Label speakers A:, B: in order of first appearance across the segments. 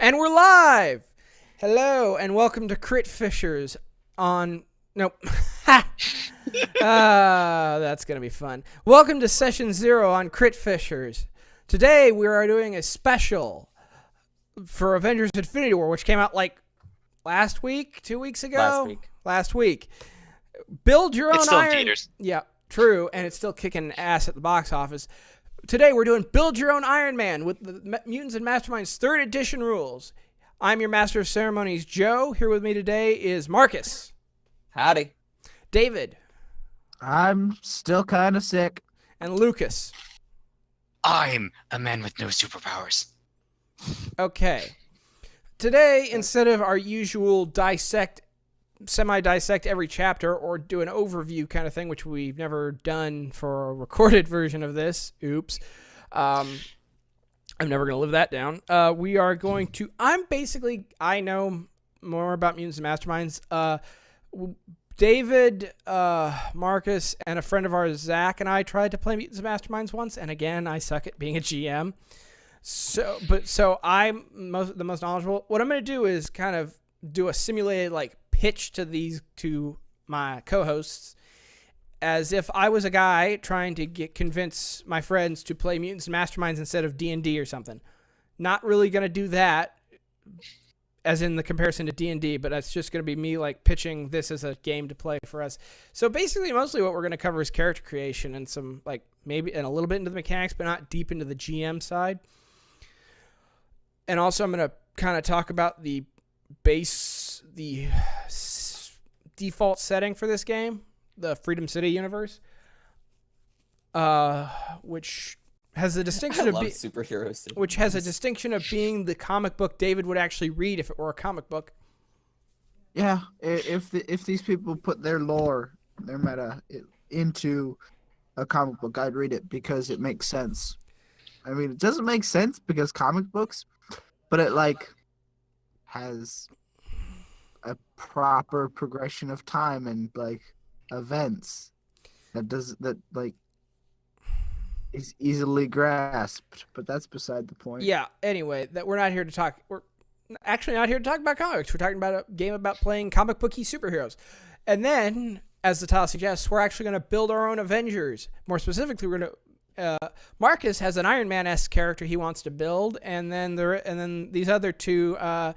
A: And we're live! Hello, and welcome to Crit Fishers on... Nope. That's going to be fun. Welcome to Session 0 on Crit Fishers. Today, we are doing a special for Avengers Infinity War, which came out like last week, 2 weeks ago? Last week. Build your own
B: it's still
A: Iron...
B: in theaters.
A: Yeah, true, and it's still kicking ass at the box office. Today, we're doing Build Your Own Iron Man with the Mutants and Masterminds 3rd edition rules. I'm your Master of Ceremonies, Joe. Here with me today is Marcus.
C: Howdy.
A: David.
D: I'm still kind of sick.
A: And Lucas.
B: I'm a man with no superpowers.
A: Okay. Today, instead of our usual semi-dissect every chapter or do an overview kind of thing, which we've never done for a recorded version of this. Oops. I'm never going to live that down. We are going to... I know more about Mutants and Masterminds. David, Marcus, and a friend of ours, Zach, and I tried to play Mutants and Masterminds once, and again, I suck at being a GM. So I'm the most knowledgeable. What I'm going to do is kind of do a simulated pitch to my co-hosts as if I was a guy trying to convince my friends to play Mutants and Masterminds instead of D&D or something. Not really going to do that as in the comparison to D&D, but that's just going to be me pitching this as a game to play for us. So basically mostly what we're going to cover is character creation and some maybe and a little bit into the mechanics, but not deep into the GM side. And also I'm going to kind of talk about the default setting for this game, the Freedom City universe, which has the distinction which has a distinction of being the comic book David would actually read if it were a comic book.
D: Yeah, if these people put their lore, their meta into a comic book, I'd read it because it makes sense. I mean, it doesn't make sense because comic books, but it has a proper progression of time and events that is easily grasped, but that's beside the point.
A: Yeah, anyway, we're not here to talk. We're actually not here to talk about comics. We're talking about a game about playing comic booky superheroes. And then, as the title suggests, we're actually going to build our own Avengers. More specifically, we're going to Marcus has an Iron Man-esque character he wants to build, and then these other two, I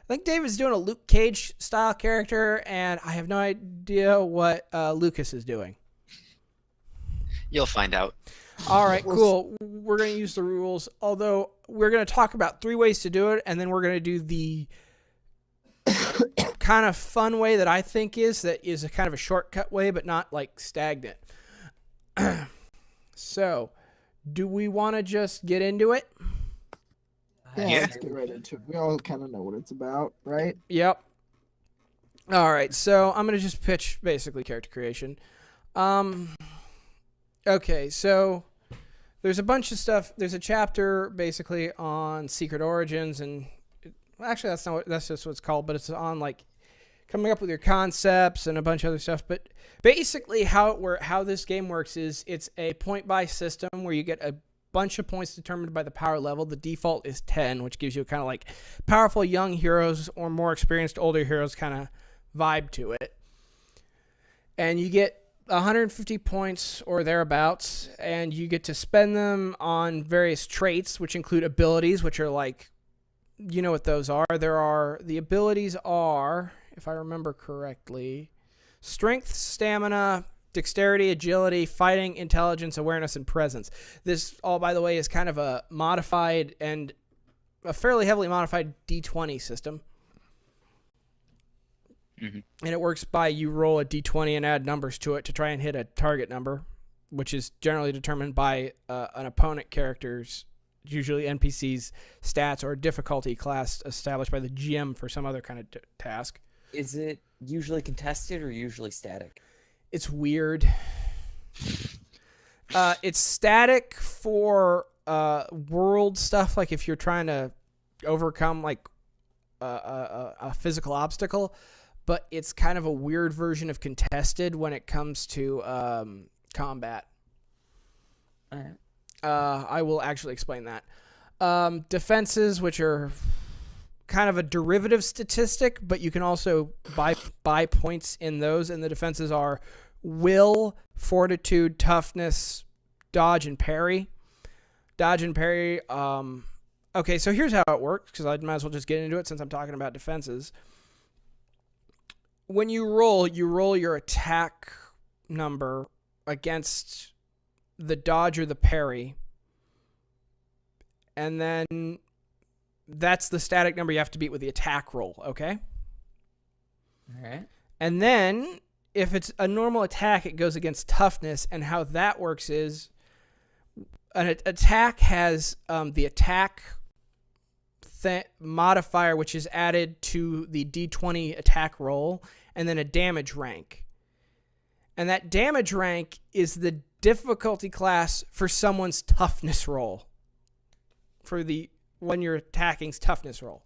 A: think David's doing a Luke Cage style character, and I have no idea what Lucas is doing.
B: You'll find out.
A: All right, cool. We're going to use the rules, although we're going to talk about 3 ways to do it, and then we're going to do the kind of fun way that I think is a kind of a shortcut way, but not stagnant. So, do we want to just get into it?
D: Yeah, let's get right into it. We all kind of know what it's about, right?
A: Yep. All right, so I'm going to just pitch basically character creation. Okay, so there's a bunch of stuff. There's a chapter basically on Secret Origins, and actually that's just what it's called, but it's on coming up with your concepts and a bunch of other stuff. But basically how this game works is it's a point-buy system where you get a bunch of points determined by the power level. The default is 10, which gives you kind of powerful young heroes or more experienced older heroes kind of vibe to it. And you get 150 points or thereabouts, and you get to spend them on various traits, which include abilities, which are you know what those are. The abilities are, if I remember correctly, strength, stamina, dexterity, agility, fighting, intelligence, awareness, and presence. This all, by the way, is kind of a modified and a fairly heavily modified D20 system. Mm-hmm. And it works by you roll a D20 and add numbers to it to try and hit a target number, which is generally determined by an opponent character's, usually NPC's, stats or difficulty class established by the GM for some other kind of task.
C: Is it usually contested or usually static?
A: It's weird. It's static for world stuff, if you're trying to overcome a physical obstacle. But it's kind of a weird version of contested when it comes to combat.
C: All right.
A: I will actually explain that. Defenses, which are kind of a derivative statistic, but you can also buy points in those. And the defenses are will, fortitude, toughness, dodge, and parry. Dodge and parry. Okay, so here's how it works, because I might as well just get into it since I'm talking about defenses. When you roll your attack number against the dodge or the parry. And then that's the static number you have to beat with the attack roll, okay?
C: All right.
A: And then if it's a normal attack, it goes against toughness. And how that works is an attack has the attack modifier, which is added to the D20 attack roll, and then a damage rank. And that damage rank is the difficulty class for someone's toughness roll. For the when you're attacking's toughness roll.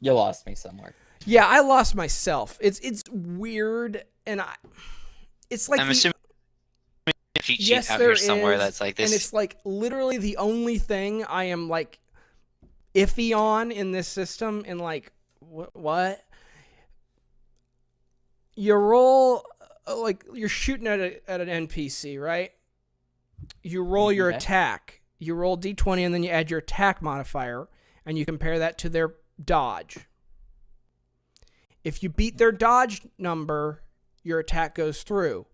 C: You lost me somewhere.
A: Yeah, I lost myself. It's weird, and it's like
B: I'm assuming a cheat sheet
A: yes,
B: out
A: there
B: here somewhere
A: is,
B: that's like this.
A: and it's like literally the only thing I am like iffy on in this system. And like what? You roll like you're shooting at an NPC, right? You roll your attack. You roll D20, and then you add your attack modifier, and you compare that to their dodge. If you beat their dodge number, your attack goes through.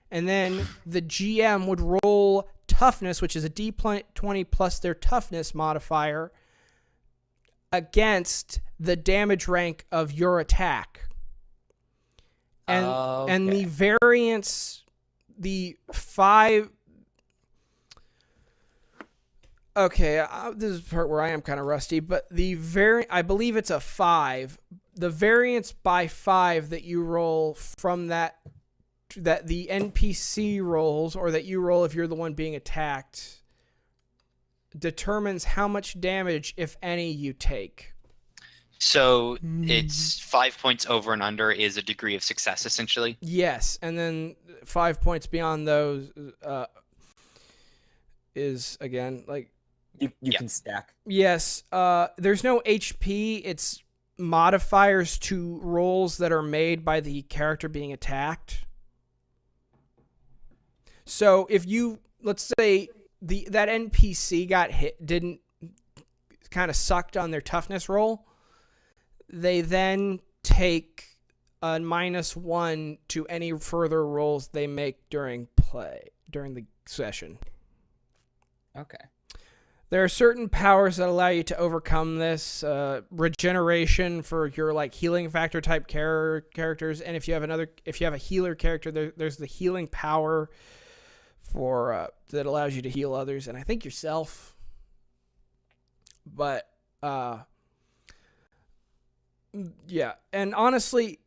A: And then the GM would roll toughness, which is a D20 plus their toughness modifier, against the damage rank of your attack. And the variance, the 5... Okay, this is the part where I am kind of rusty, but I believe it's a 5. The variance by 5 that you roll from that the NPC rolls, or that you roll if you're the one being attacked, determines how much damage, if any, you take.
B: So it's 5 points over and under is a degree of success, essentially?
A: Yes, and then 5 points beyond those is, again, like...
C: You can stack.
A: Yes, there's no HP. It's modifiers to rolls that are made by the character being attacked. So if you, let's say that NPC got hit, didn't kind of sucked on their toughness roll, they then take a -1 to any further rolls they make during the session.
C: Okay.
A: There are certain powers that allow you to overcome this. Regeneration for your like healing factor type characters, and if you have a healer character, there's the healing power for that allows you to heal others, and I think yourself. But yeah, and honestly,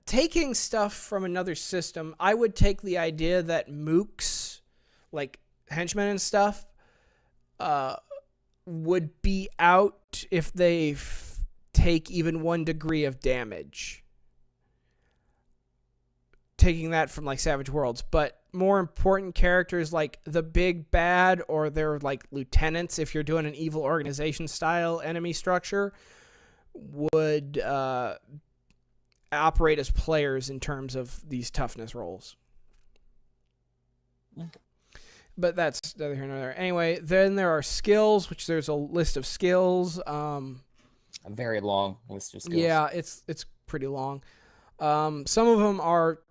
A: taking stuff from another system, I would take the idea that mooks, like henchmen and stuff, would be out if they take even 1 degree of damage. Taking that from like Savage Worlds, but more important characters like the big bad or their like lieutenants, if you're doing an evil organization style enemy structure, would operate as players in terms of these toughness rolls.
C: Okay.
A: But that's neither here nor there. Anyway, then there are skills, which there's a list of skills.
C: A very long list of skills.
A: Yeah, it's pretty long. Some of them are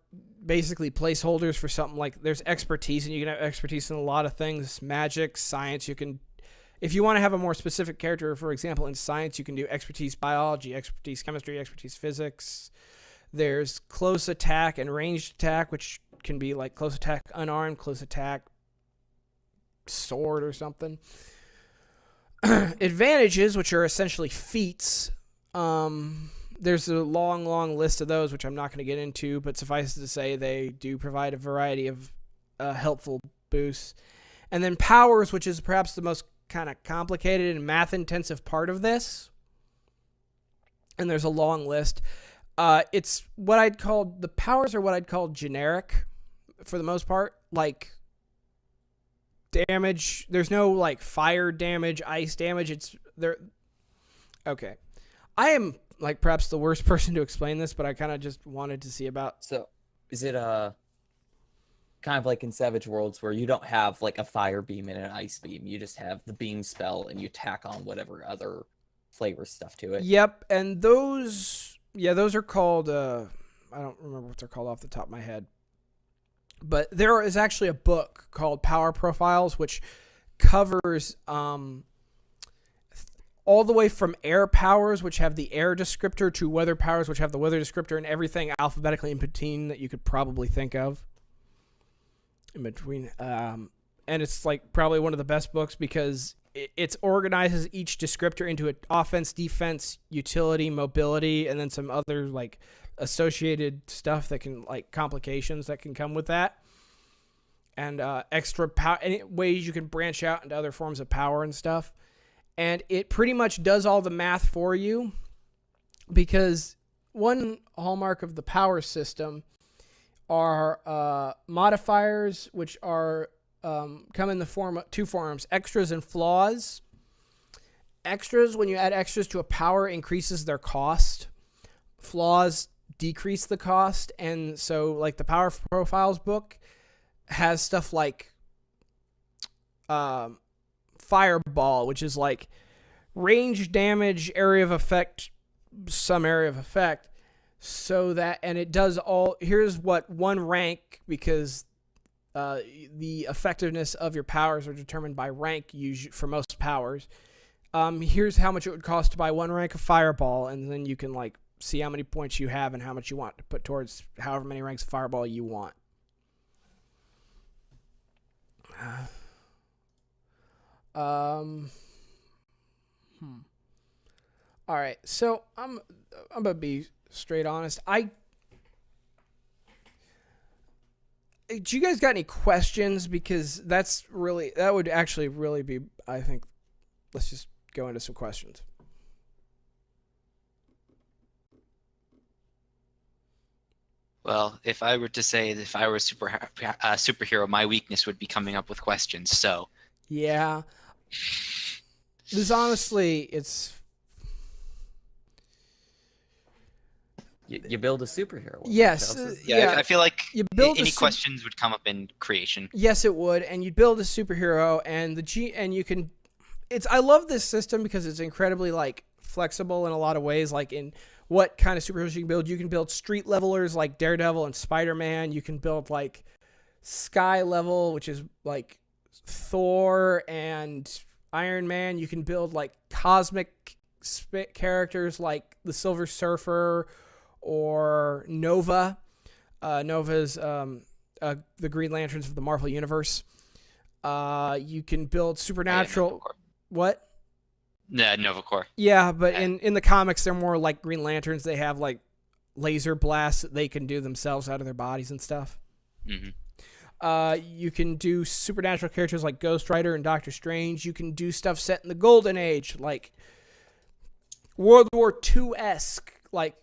A: basically placeholders for something like there's expertise, and you can have expertise in a lot of things. Magic, science. You can, if you want to have a more specific character, for example, in science, you can do expertise biology, expertise chemistry, expertise physics. There's close attack and ranged attack, which can be like close attack unarmed, close attack sword or something. Advantages, which are essentially feats. There's a long list of those, which I'm not going to get into, but suffice it to say they do provide a variety of helpful boosts. And then powers, which is perhaps the most kind of complicated and math-intensive part of this. And there's a long list. It's what I'd call, the powers are what I'd call generic for the most part, like damage. There's no like fire damage, ice damage. It's there. Okay, I am like perhaps the worst person to explain this, but I kind of just wanted to see about.
C: So, is it kind of like in Savage Worlds where you don't have like a fire beam and an ice beam? You just have the beam spell and you tack on whatever other flavor stuff to it.
A: Yep, and those are called. I don't remember what they're called off the top of my head. But there is actually a book called Power Profiles, which covers all the way from air powers, which have the air descriptor, to weather powers, which have the weather descriptor, and everything alphabetically in between that you could probably think of. In between. And it's like probably one of the best books because it organizes each descriptor into an offense, defense, utility, mobility, and then some other like associated stuff that can like complications that can come with that, and extra power, any ways you can branch out into other forms of power and stuff. And it pretty much does all the math for you, because one hallmark of the power system are modifiers, which are come in the form of two forms: extras and flaws. Extras, when you add extras to a power, increases their cost. Flaws decrease the cost. And so like the Power Profiles book has stuff like Fireball, which is like range damage, area of effect, some area of effect, so that, and it does all, here's what one rank, because the effectiveness of your powers are determined by rank for most powers. Here's how much it would cost to buy one rank of Fireball, and then you can like see how many points you have and how much you want to put towards however many ranks of Fireball you want. All right, so I'm gonna be straight honest. Do you guys got any questions? Because that would actually really be, I think, let's just go into some questions.
B: Well, if I were to say that if I were a superhero, my weakness would be coming up with questions. So,
A: yeah, this honestly, it's
C: you build a superhero.
A: Yes,
B: I feel like
A: you build
B: any questions would come up in creation.
A: Yes, it would, and you build a superhero, and you can. I love this system because it's incredibly like flexible in a lot of ways. Like in what kind of superheroes you can build. You can build street levelers like Daredevil and Spider-Man. You can build like sky level, which is like Thor and Iron Man. You can build like cosmic characters like the Silver Surfer or Nova. Nova's the Green Lanterns of the Marvel Universe. You can build supernatural. What?
B: Yeah, Nova Corps.
A: Yeah, but in the comics, they're more like Green Lanterns. They have like laser blasts that they can do themselves out of their bodies and stuff.
B: Mm-hmm.
A: You can do supernatural characters like Ghost Rider and Doctor Strange. You can do stuff set in the Golden Age, like World War II-esque, like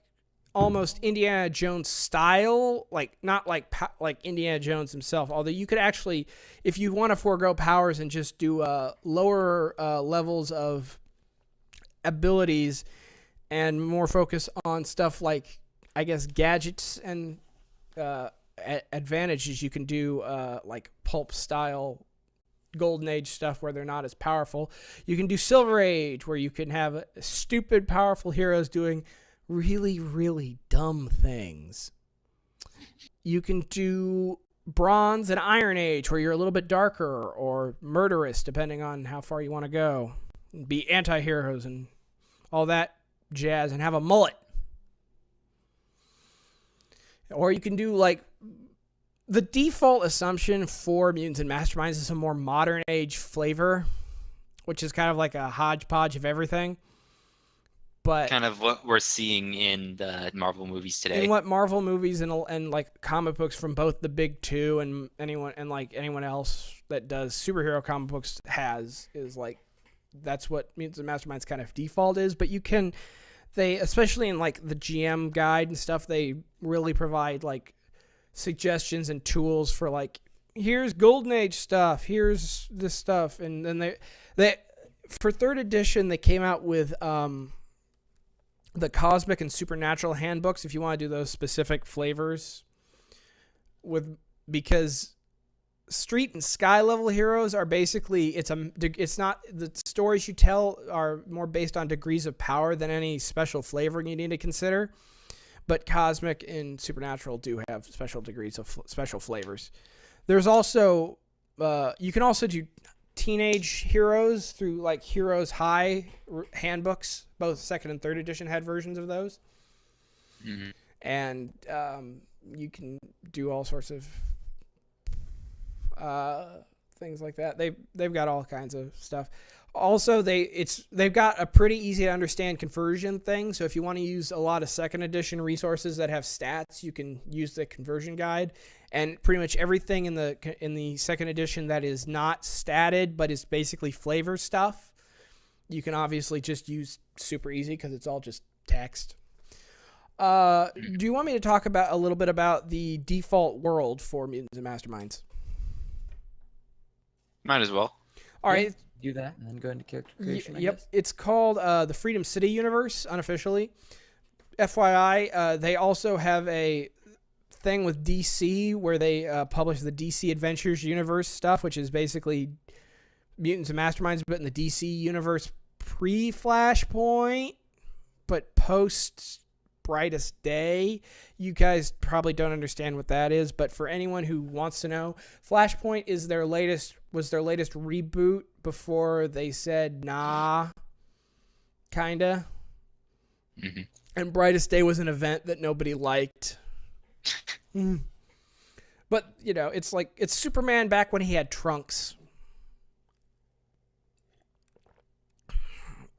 A: almost Indiana Jones style, like not like Indiana Jones himself. Although you could actually, if you want to forego powers and just do lower levels of abilities and more focus on stuff like, I guess, gadgets and advantages, you can do like pulp style Golden Age stuff where they're not as powerful. You can do Silver Age where you can have stupid powerful heroes doing really, really dumb things. You can do Bronze and Iron Age where you're a little bit darker or murderous depending on how far you want to go. Be anti-heroes and all that jazz and have a mullet. Or you can do like the default assumption for Mutants and Masterminds is a more modern age flavor, which is kind of like a hodgepodge of everything. But
B: kind of what we're seeing in the Marvel movies today.
A: And what Marvel movies and like comic books from both the big two and anyone else that does superhero comic books is like, that's what Mutants and Masterminds kind of default is. But they especially in like the GM guide and stuff, they really provide like suggestions and tools for like here's Golden Age stuff, here's this stuff, and then they for 3rd edition they came out with the Cosmic and Supernatural handbooks if you want to do those specific flavors because street and sky level heroes are basically it's not the stories you tell are more based on degrees of power than any special flavoring you need to consider, but Cosmic and Supernatural do have special degrees of special flavors. There's also you can also do teenage heroes through like Heroes High handbooks. Both 2nd and 3rd edition had versions of those.
B: Mm-hmm.
A: And you can do all sorts of things like that. They've got all kinds of stuff. Also, they've got a pretty easy to understand conversion thing. So if you want to use a lot of 2nd edition resources that have stats, you can use the conversion guide. And pretty much everything in the 2nd edition that is not statted but is basically flavor stuff, you can obviously just use super easy because it's all just text. Do you want me to talk about a little bit about the default world for Mutants and Masterminds?
B: Might as well.
A: All right.
C: Do that and then go into character creation.
A: Yep. It's called the Freedom City universe unofficially. FYI, they also have a thing with DC where they publish the DC Adventures universe stuff, which is basically Mutants and Masterminds, but in the DC universe pre-Flashpoint, but post Brightest Day. You guys probably don't understand what that is, but for anyone who wants to know, Flashpoint was their latest reboot before they said nah, kinda.
B: Mm-hmm.
A: And Brightest Day was an event that nobody liked. But, it's Superman back when he had trunks.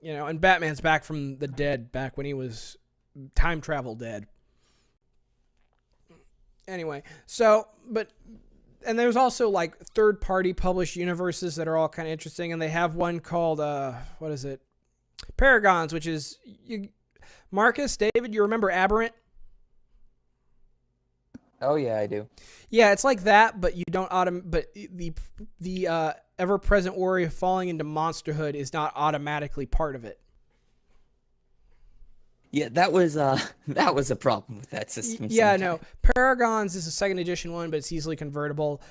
A: And Batman's back from the dead, back when he was time travel dead. Anyway, and there's also like third-party published universes that are all kind of interesting, and they have one called, what is it? Paragons, which is, Marcus, David, you remember Aberrant?
C: Oh yeah, I do.
A: Yeah, it's like that, but you don't but the ever-present worry of falling into monsterhood is not automatically part of it.
C: Yeah, that was a problem with that system.
A: Yeah, no. Paragons is a 2nd edition one, but it's easily convertible.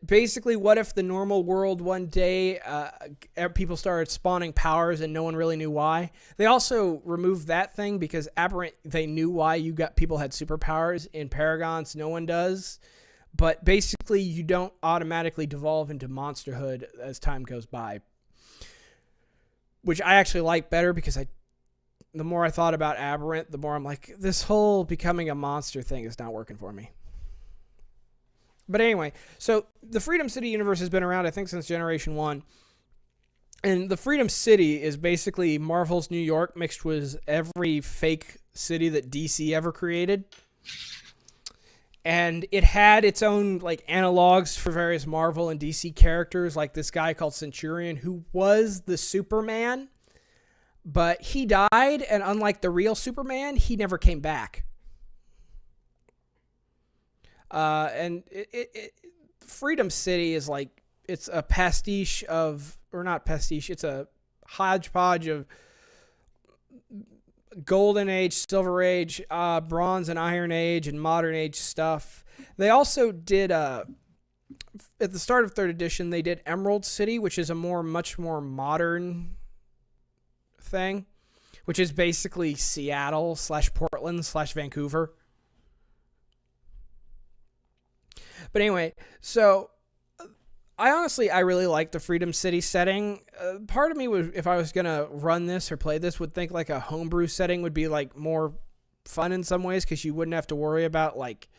A: Basically, what if the normal world one day people started spawning powers and no one really knew why? They also removed that thing because Aberrant, they knew why people had superpowers. In Paragons, no one does. But basically, you don't automatically devolve into monsterhood as time goes by, which I actually like better because the more I thought about Aberrant, the more I'm like, this whole becoming a monster thing is not working for me. But anyway, so the Freedom City universe has been around, I think, since Generation 1. And the Freedom City is basically Marvel's New York mixed with every fake city that DC ever created. And it had its own like analogs for various Marvel and DC characters, like this guy called Centurion, who was the Superman. But he died, and unlike the real Superman, he never came back. And Freedom City is like, it's a pastiche of, or not pastiche, it's a hodgepodge of Golden Age, Silver Age, Bronze and Iron Age, and Modern Age stuff. They also did, at the start of 3rd edition, they did Emerald City, which is much more modern thing, which is basically Seattle / Portland / Vancouver. But anyway, so I really like the Freedom City setting. Part of me would, if I was going to run this or play this, would think like a homebrew setting would be like more fun in some ways, because you wouldn't have to worry about like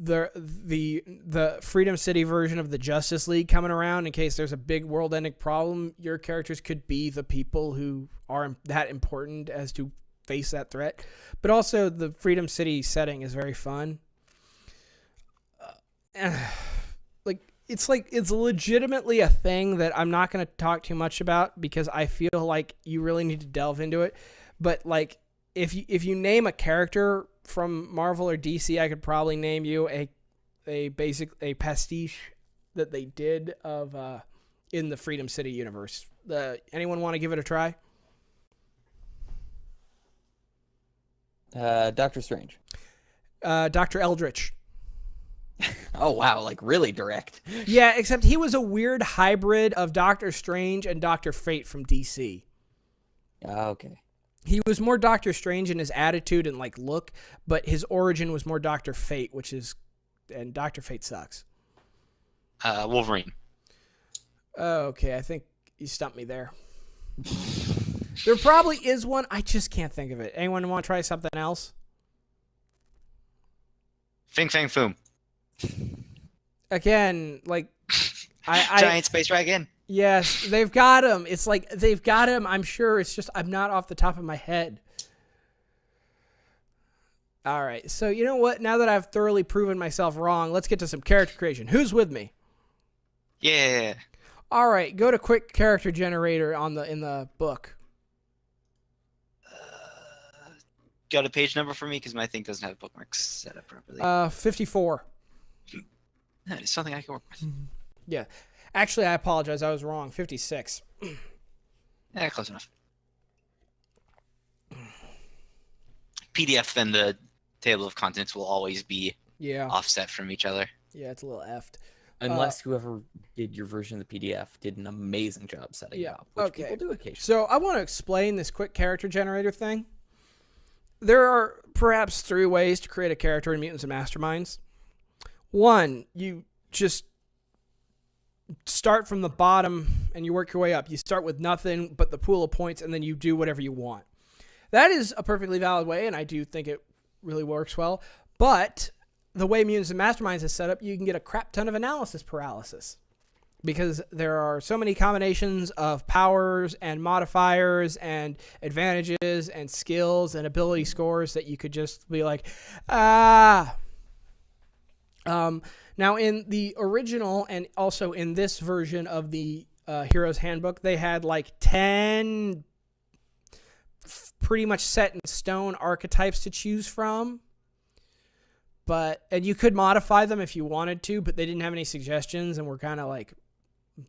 A: the Freedom City version of the Justice League coming around in case there's a big world-ending problem. Your characters could be the people who are that important as to face that threat. But also the Freedom City setting is very fun. It's legitimately a thing that I'm not going to talk too much about because I feel like you really need to delve into it. But like, if you name a character from Marvel or DC, I could probably name you a a pastiche that they did of in the Freedom City universe. Anyone want to give it a try?
C: Doctor Strange.
A: Dr. Eldritch.
C: Oh wow, like really direct.
A: Yeah, except he was a weird hybrid of Doctor Strange and Dr. Fate from DC.
C: Okay.
A: He was more Doctor Strange in his attitude and like look, but his origin was more Dr. Fate, and Dr. Fate sucks.
B: Wolverine.
A: Okay, I think you stumped me there. There probably is one. I just can't think of it. Anyone want to try something else?
B: Fing Fang Foom.
A: Again, like
B: Giant space dragon.
A: Yes, they've got him. It's like they've got him. I'm sure. It's just I'm not off the top of my head. All right. So you know what? Now that I've thoroughly proven myself wrong, let's get to some character creation. Who's with me?
B: Yeah.
A: All right. Go to quick character generator in the book.
B: Got a page number for me because my thing doesn't have bookmarks set up properly.
A: 54.
B: That is something I can work with.
A: Yeah. Actually, I apologize. I was wrong. 56.
B: Yeah, close enough. PDF, then the table of contents will always be offset from each other.
A: Yeah, it's a little effed.
C: Unless whoever did your version of the PDF did an amazing job setting it up, which people do occasionally.
A: So I want to explain this quick character generator thing. There are perhaps 3 ways to create a character in Mutants and Masterminds. 1, you just start from the bottom and you work your way up. You start with nothing but the pool of points and then you do whatever you want. That is a perfectly valid way, and I do think it really works well. But the way Mutants and Masterminds is set up, you can get a crap ton of analysis paralysis because there are so many combinations of powers and modifiers and advantages and skills and ability scores that you could just be like, Now, in the original and also in this version of the Hero's Handbook, they had like 10 pretty much set in stone archetypes to choose from. And you could modify them if you wanted to, but they didn't have any suggestions and were kind of like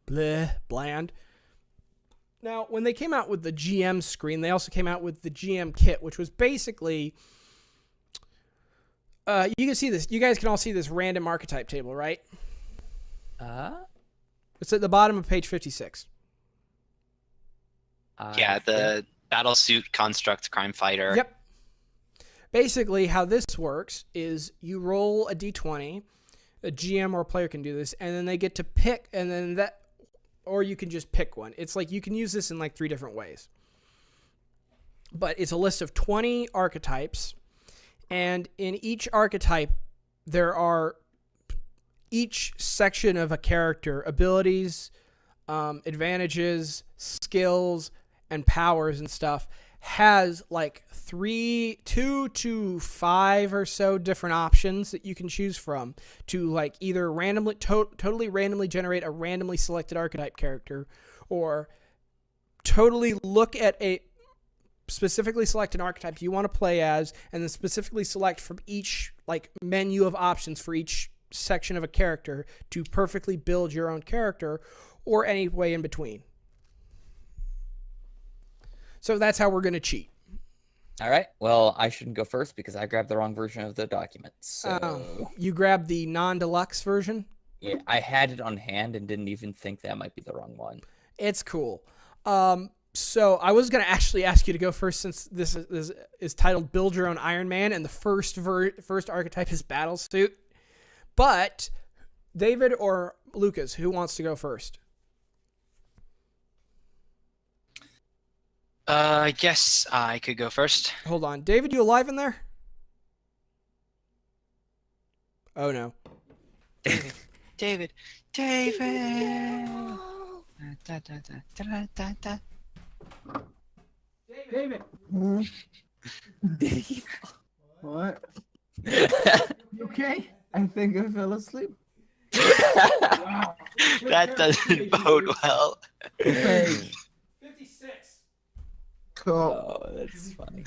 A: bland. Now, when they came out with the GM screen, they also came out with the GM kit, which was basically... you can see this. You guys can all see this random archetype table, right? It's at the bottom of page 56.
B: Yeah, the battle suit, construct, crime fighter.
A: Yep. Basically, how this works is you roll a d20. A GM or a player can do this, and then they get to pick, and then that, or you can just pick one. It's like you can use this in like 3 different ways. But it's a list of 20 archetypes. And in each archetype, there are each section of a character, abilities, advantages, skills, and powers and stuff, has like 2 to 5 or so different options that you can choose from to like either randomly, totally randomly generate a randomly selected archetype character, or totally look at specifically select an archetype you want to play as, and then specifically select from each like menu of options for each section of a character to perfectly build your own character, or any way in between. So that's how we're going to cheat.
C: All right. Well, I shouldn't go first because I grabbed the wrong version of the document. So
A: you grabbed the non-deluxe version?
C: Yeah, I had it on hand and didn't even think that might be the wrong one.
A: It's cool. So I was going to actually ask you to go first, since this is titled Build Your Own Iron Man, and the first archetype is Battle Suit. But David or Lucas, who wants to go first?
B: I guess I could go first.
A: Hold on. David, you alive in there? Oh, no.
B: David.
D: David. What? You okay? I think I fell asleep.
B: That doesn't bode well.
D: Hey.
A: 56.
D: Cool.
C: Oh, that's funny.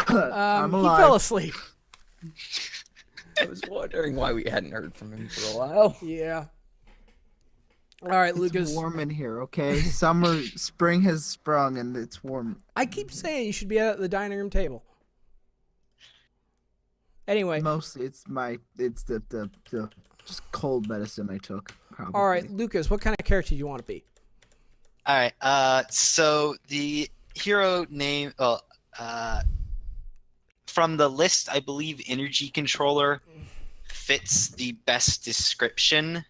D: I'm
A: He
D: alive.
A: fell asleep.
C: I was wondering why we hadn't heard from him for a while.
A: Yeah. All right,
D: It's
A: Lucas.
D: warm in here, okay? Spring has sprung and it's warm.
A: I keep saying you should be at the dining room table. Anyway.
D: Mostly it's the just cold medicine I took, probably.
A: All right, Lucas, what kind of character do you want to be?
B: All right. So the hero name, from the list, I believe Energy Controller fits the best description.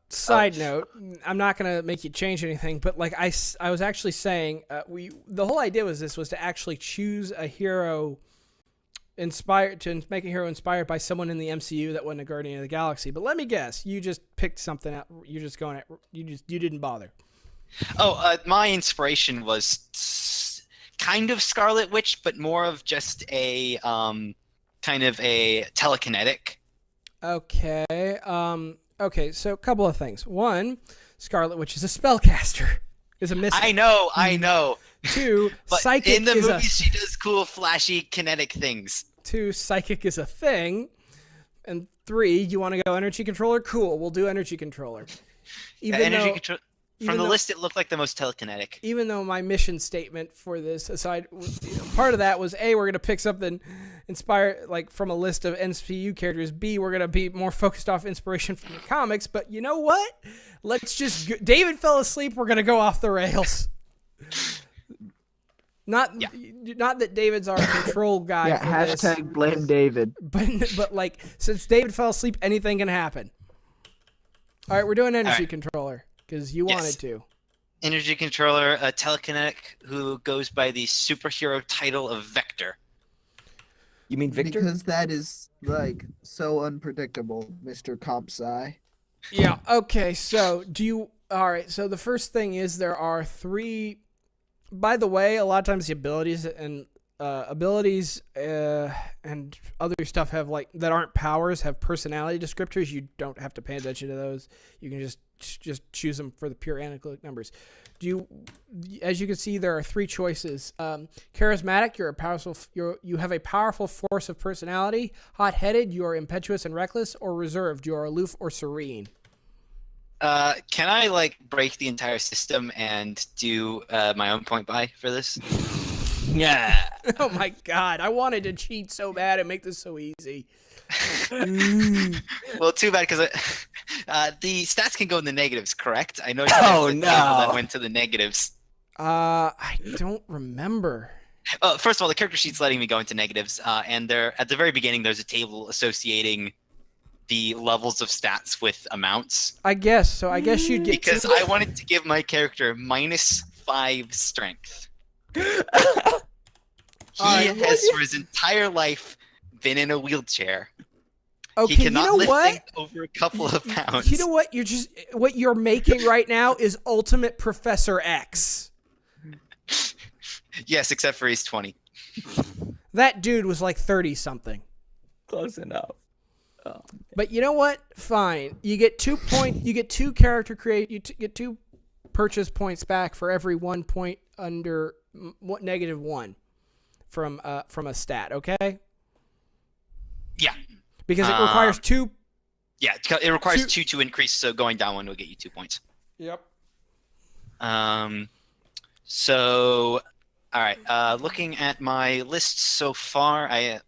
A: Side note, I'm not gonna make you change anything, but like I was actually saying, the whole idea was to actually choose a hero make a hero inspired by someone in the MCU that wasn't a Guardian of the Galaxy. But let me guess, you just picked something out. You didn't bother.
B: My inspiration was kind of Scarlet Witch, but more of just a kind of a telekinetic.
A: Okay. Okay. So a couple of things. One, Scarlet Witch is a spellcaster. Is a mystic.
B: I know.
A: 2,
B: But
A: psychic
B: in the
A: is
B: movies, she does cool, flashy, kinetic things.
A: 2, psychic is a thing. And 3, you want to go energy controller? Cool, we'll do energy controller.
B: From the list, it looked like the most telekinetic.
A: Even though my mission statement for this part of that was A, we're going to pick something inspired like from a list of MCU characters. B, we're going to be more focused off inspiration from the comics. But you know what? Let's just David fell asleep. We're going to go off the rails. Not that David's our control guy.
D: Yeah,
A: for this,
D: hashtag blame David.
A: but like since David fell asleep, anything can happen. All right, we're doing energy controller because you wanted to.
B: Energy Controller, a telekinetic who goes by the superhero title of Vector.
C: You mean Victor?
D: Because that is like so unpredictable, Mr. Compsci.
A: Yeah. Okay. So all right. So the first thing is there are 3. By the way, a lot of times the abilities and other stuff have that aren't powers have personality descriptors. You don't have to pay attention to those. You can just choose them for the pure analytic numbers. As you can see, there are 3 choices. Charismatic, you have a powerful force of personality. Hot-headed, you are impetuous and reckless. Or reserved, you are aloof or serene.
B: Can I break the entire system and do my own point buy for this?
C: Yeah.
A: Oh my god, I wanted to cheat so bad and make this so easy.
B: Well, too bad because the stats can go in the negatives, correct? I know.
C: Oh, no.
B: That went to the negatives.
A: I don't remember.
B: First of all, the character sheet's letting me go into negatives, and at the very beginning, there's a table associating the levels of stats with amounts.
A: I guess so. I guess you'd get
B: because I wanted to give my character -5 strength. He has for his entire life been in a wheelchair.
A: Okay,
B: he cannot
A: you know
B: lift
A: what?
B: things over a couple of pounds.
A: You know what? What you're making right now is Ultimate Professor X.
B: Yes, except for he's 20.
A: That dude was like 30 something.
C: Close enough. Oh.
A: But you know what? Fine. You get 2 points. You get 2 character create. You get 2 purchase points back for every 1 point under -1 from a stat. Okay.
B: Yeah.
A: Because it requires 2.
B: Yeah, it requires 2 to increase. So going down 1 will get you 2 points.
A: Yep.
B: So, all right. Looking at my list so far, I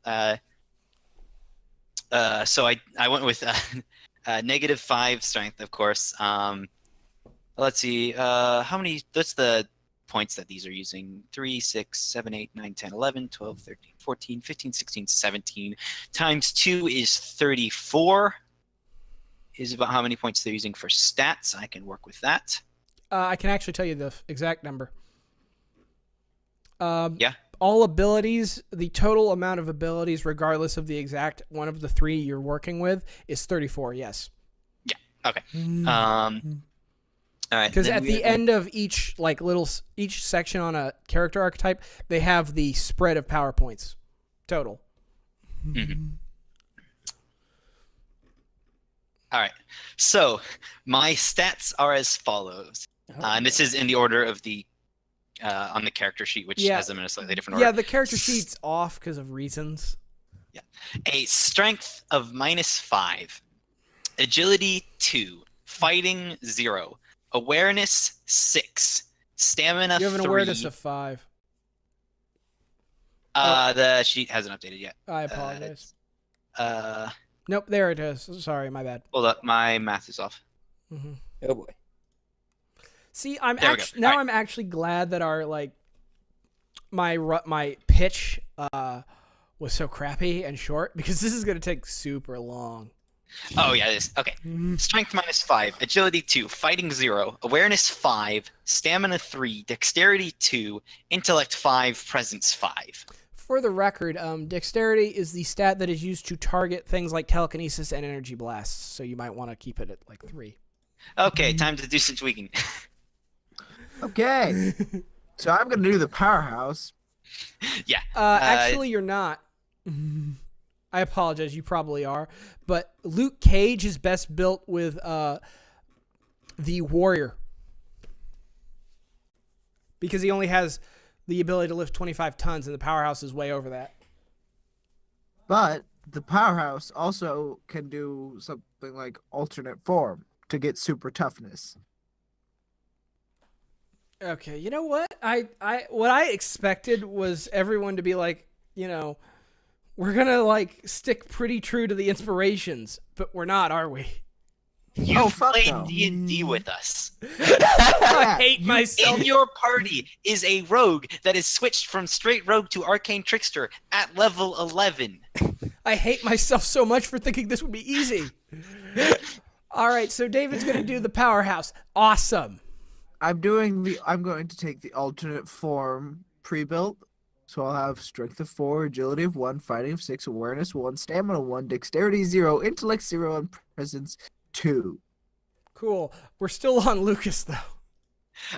B: went with -5 strength, of course. Let's see. How many? That's the points that these are using. 3, 6, 7, 8, 9, 10, 11, 12, 13, 14, 15, 16, 17. Times 2 is 34. Is about how many points they're using for stats. I can work with that.
A: I can actually tell you the exact number.
B: Yeah.
A: All abilities, the total amount of abilities, regardless of the exact one of the 3 you're working with, is 34. Yes.
B: Yeah. Okay. All right.
A: Because at the end of each each section on a character archetype, they have the spread of power points total.
B: Mm-hmm. All right. So my stats are as follows, and this is in the order of the on the character sheet, which has them in a slightly different order.
A: Yeah, the character sheet's off because of reasons.
B: A strength of -5, agility 2, fighting 0, awareness 6, stamina
A: You have an
B: 3.
A: awareness of 5.
B: The sheet hasn't updated yet.
A: I apologize.
B: Nope,
A: there it is. Sorry, my bad.
B: Hold up, my math is off.
A: Mm-hmm.
C: Oh boy.
A: See, I'm
B: There we go.
A: actually now
B: All right.
A: I'm actually glad that our my pitch was so crappy and short, because this is gonna take super long.
B: Oh yeah, it is. Okay. Strength -5, agility 2, fighting 0, awareness 5, stamina 3, dexterity 2, intellect 5, presence 5.
A: For the record, dexterity is the stat that is used to target things like telekinesis and energy blasts, so you might want to keep it at like 3.
B: Okay, time to do some tweaking.
D: Okay. So I'm gonna do the powerhouse.
B: Yeah.
A: Actually, you're not. I apologize. You probably are, but Luke Cage is best built with the warrior, because he only has the ability to lift 25 tons, and the powerhouse is way over that.
D: But the powerhouse also can do something like alternate form to get super toughness.
A: Okay, you know what? What I expected was everyone to be like, we're gonna like stick pretty true to the inspirations, but we're not, are we?
B: You've
D: fuck
B: played
D: no.
B: D&D with us.
A: I hate myself.
B: In your party is a rogue that is switched from straight rogue to arcane trickster at level 11.
A: I hate myself so much for thinking this would be easy. All right, so David's gonna do the powerhouse. Awesome.
D: I'm going to take the alternate form pre-built. So I'll have strength of 4, agility of 1, fighting of 6, awareness 1, stamina 1, dexterity 0, intellect 0, and presence 2.
A: Cool. We're still on Lucas though.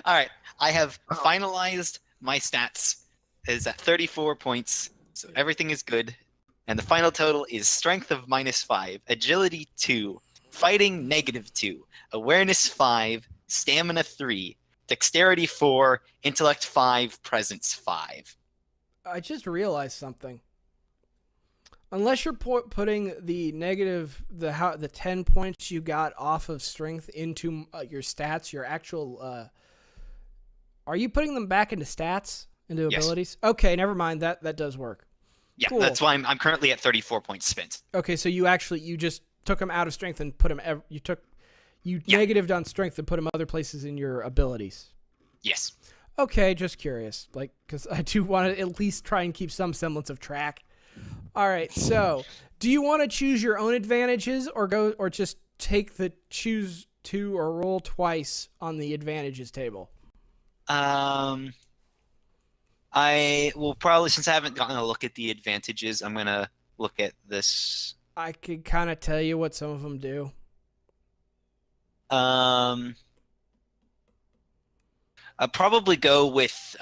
B: All right, I have finalized my stats. It is at 34 points, so everything is good. And the final total is strength of -5, agility 2, fighting -2, awareness 5, stamina 3, dexterity 4, intellect 5, presence 5.
A: I just realized something. Unless you're putting the negative, the 10 points you got off of strength into your stats, your actual, are you putting them back into stats, into
B: Yes.
A: abilities? Okay, never mind. That does work.
B: Yeah,
A: Cool.
B: that's why I'm currently at 34 points spent.
A: Okay, so you just took them out of strength and put them. You negatived on strength and put them other places in your abilities.
B: Yes.
A: Okay, just curious, because I do want to at least try and keep some semblance of track. All right, so do you want to choose your own advantages, or just take the choose two or roll twice on the advantages table?
B: I will probably, since I haven't gotten a look at the advantages, I'm gonna look at this.
A: I could kind of tell you what some of them do.
B: I'll probably go with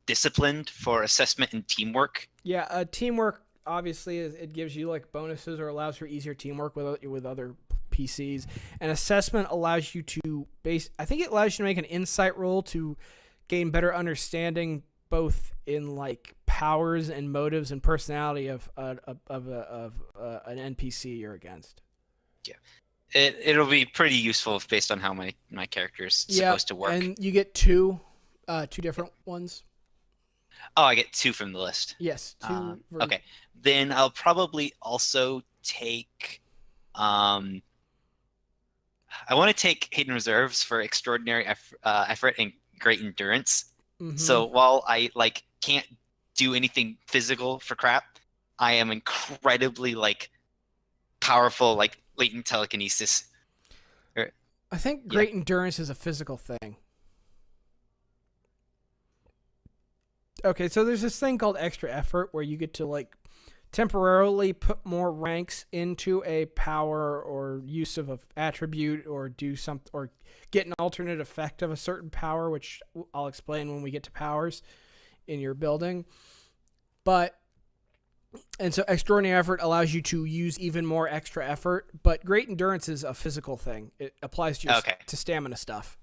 B: disciplined for assessment and teamwork.
A: Yeah, teamwork obviously it gives you like bonuses or allows for easier teamwork with other PCs. And assessment allows you to I think it allows you to make an insight roll to gain better understanding both in like powers and motives and personality of an NPC you're against.
B: Yeah. It'll be pretty useful based on how my character is supposed to work.
A: And you get two different ones.
B: Oh, I get 2 from the list.
A: Yes, two.
B: Okay, then I'll probably also take. I want to take hidden reserves for extraordinary effort and great endurance.
A: Mhm.
B: So while I can't do anything physical for crap, I am incredibly powerful, latent telekinesis.
A: I think great endurance is a physical thing. Okay, so there's this thing called extra effort where you get to temporarily put more ranks into a power or use of an attribute or do something or get an alternate effect of a certain power, which I'll explain when we get to powers in your building. And so extraordinary effort allows you to use even more extra effort, but great endurance is a physical thing. It applies to to stamina stuff.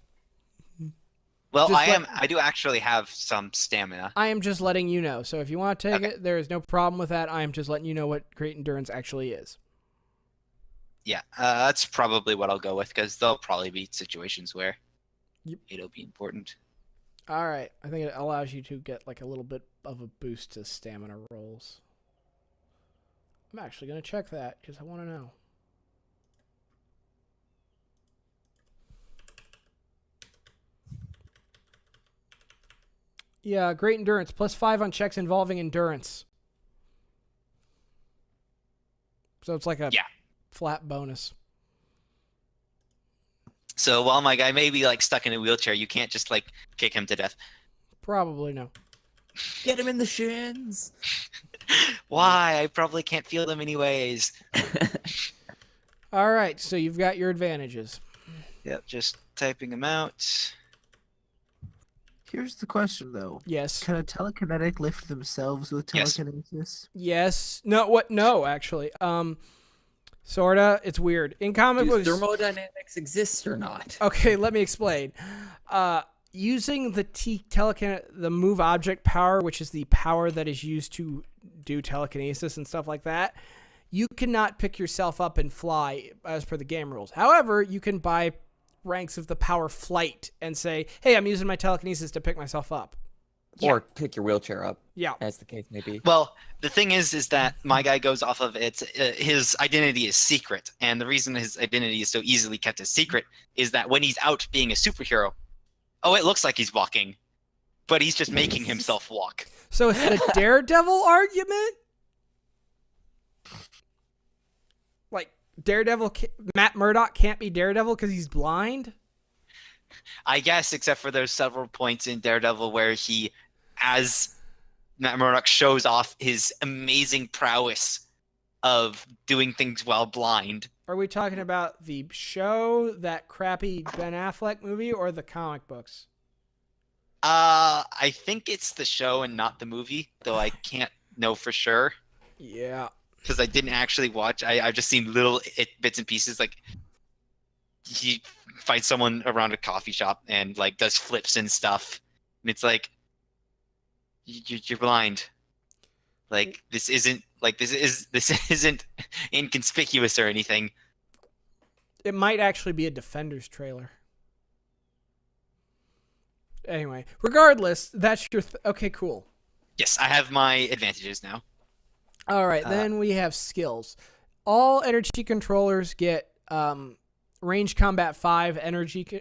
B: Well,
A: Just
B: I do actually have some stamina.
A: I am just letting you know. So if you want to take
B: Okay.
A: it, there is no problem with that. I am just letting you know what great endurance actually is.
B: Yeah, that's probably what I'll go with because there'll probably be situations where
A: Yep.
B: it'll be important.
A: All right. I think it allows you to get like a little bit of a boost to stamina rolls. I'm actually going to check that because I want to know. Yeah, great endurance. +5 on checks involving endurance. So it's like a flat bonus.
B: So while my guy may be like stuck in a wheelchair, you can't just like kick him to death.
A: Probably no.
C: Get him in the shins.
B: Why? I probably can't feel them anyways.
A: All right, so you've got your advantages.
B: Yep, just typing them out.
D: Here's the question, though.
A: Yes.
D: Can a telekinetic lift themselves with
B: Yes.
D: telekinesis?
A: Yes. No, what? No, actually. Sorta. It's weird. In comic
C: Do
A: books.
C: thermodynamics exist or not?
A: Okay, let me explain. Using the move object power, which is the power that is used to do telekinesis and stuff like that, you cannot pick yourself up and fly as per the game rules. However, you can buy ranks of the power flight and say, hey, I'm using my telekinesis to pick myself up.
C: Or pick your wheelchair up,
A: Yeah.
C: as the case may be.
B: Well, the thing is that my guy goes off of his identity is secret, and the reason his identity is so easily kept a secret is that when he's out being a superhero, it looks like he's walking, but he's just making himself walk.
A: So it's the Daredevil argument? Like, Matt Murdock can't be Daredevil because he's blind?
B: I guess, except for there's several points in Daredevil where he, as Matt Murdock, shows off his amazing prowess of doing things while blind.
A: Are we talking about the show, that crappy Ben Affleck movie, or the comic books?
B: I think it's the show and not the movie, though I can't know for sure
A: Yeah.
B: because I didn't actually watch. I've just seen little bits and pieces, like he fights someone around a coffee shop and like does flips and stuff, and it's like you're blind. Like this isn't inconspicuous or anything.
A: It might actually be a Defenders trailer. Anyway, regardless, that's your... okay, cool.
B: Yes, I have my advantages now.
A: All right, then we have skills. All energy controllers get range combat 5,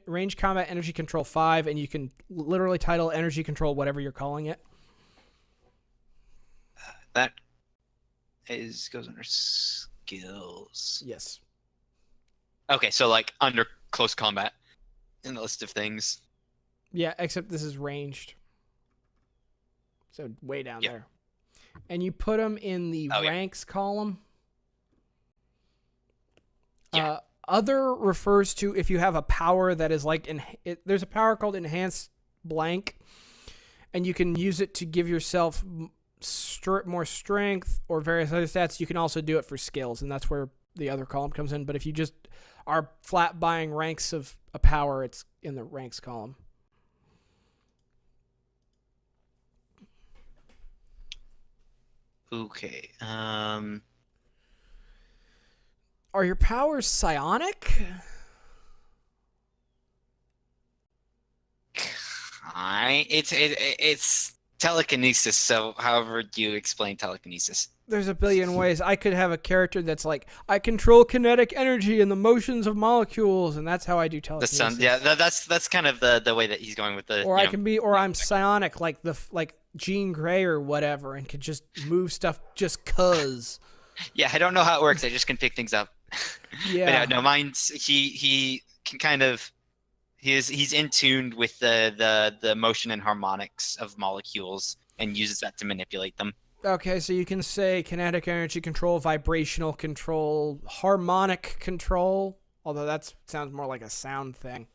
A: range combat energy control 5, and you can literally title energy control whatever you're calling it.
B: That goes under skills.
A: Yes.
B: Okay, so like under close combat in the list of things.
A: Yeah, except this is ranged. So way down there. And you put them in the ranks column.
B: Yeah.
A: Other refers to if you have a power that is like... there's a power called Enhanced Blank, and you can use it to give yourself more strength or various other stats. You can also do it for skills, and that's where the other column comes in. But if you just are flat buying ranks of a power, it's in the ranks column.
B: Okay.
A: Are your powers psionic?
B: It's telekinesis. So, however do you explain telekinesis?
A: There's a billion ways. I could have a character that's like, I control kinetic energy and the motions of molecules, and that's how I do telekinesis.
B: That's kind of the way that he's going with the.
A: Or I'm psionic, like Jean Grey or whatever, and could just move stuff just cuz.
B: Yeah, I don't know how it works. I just can pick things up.
A: Yeah.
B: But no, mine's he can kind of he's in tune with the motion and harmonics of molecules and uses that to manipulate them.
A: Okay, so you can say kinetic energy control, vibrational control, harmonic control, although that sounds more like a sound thing.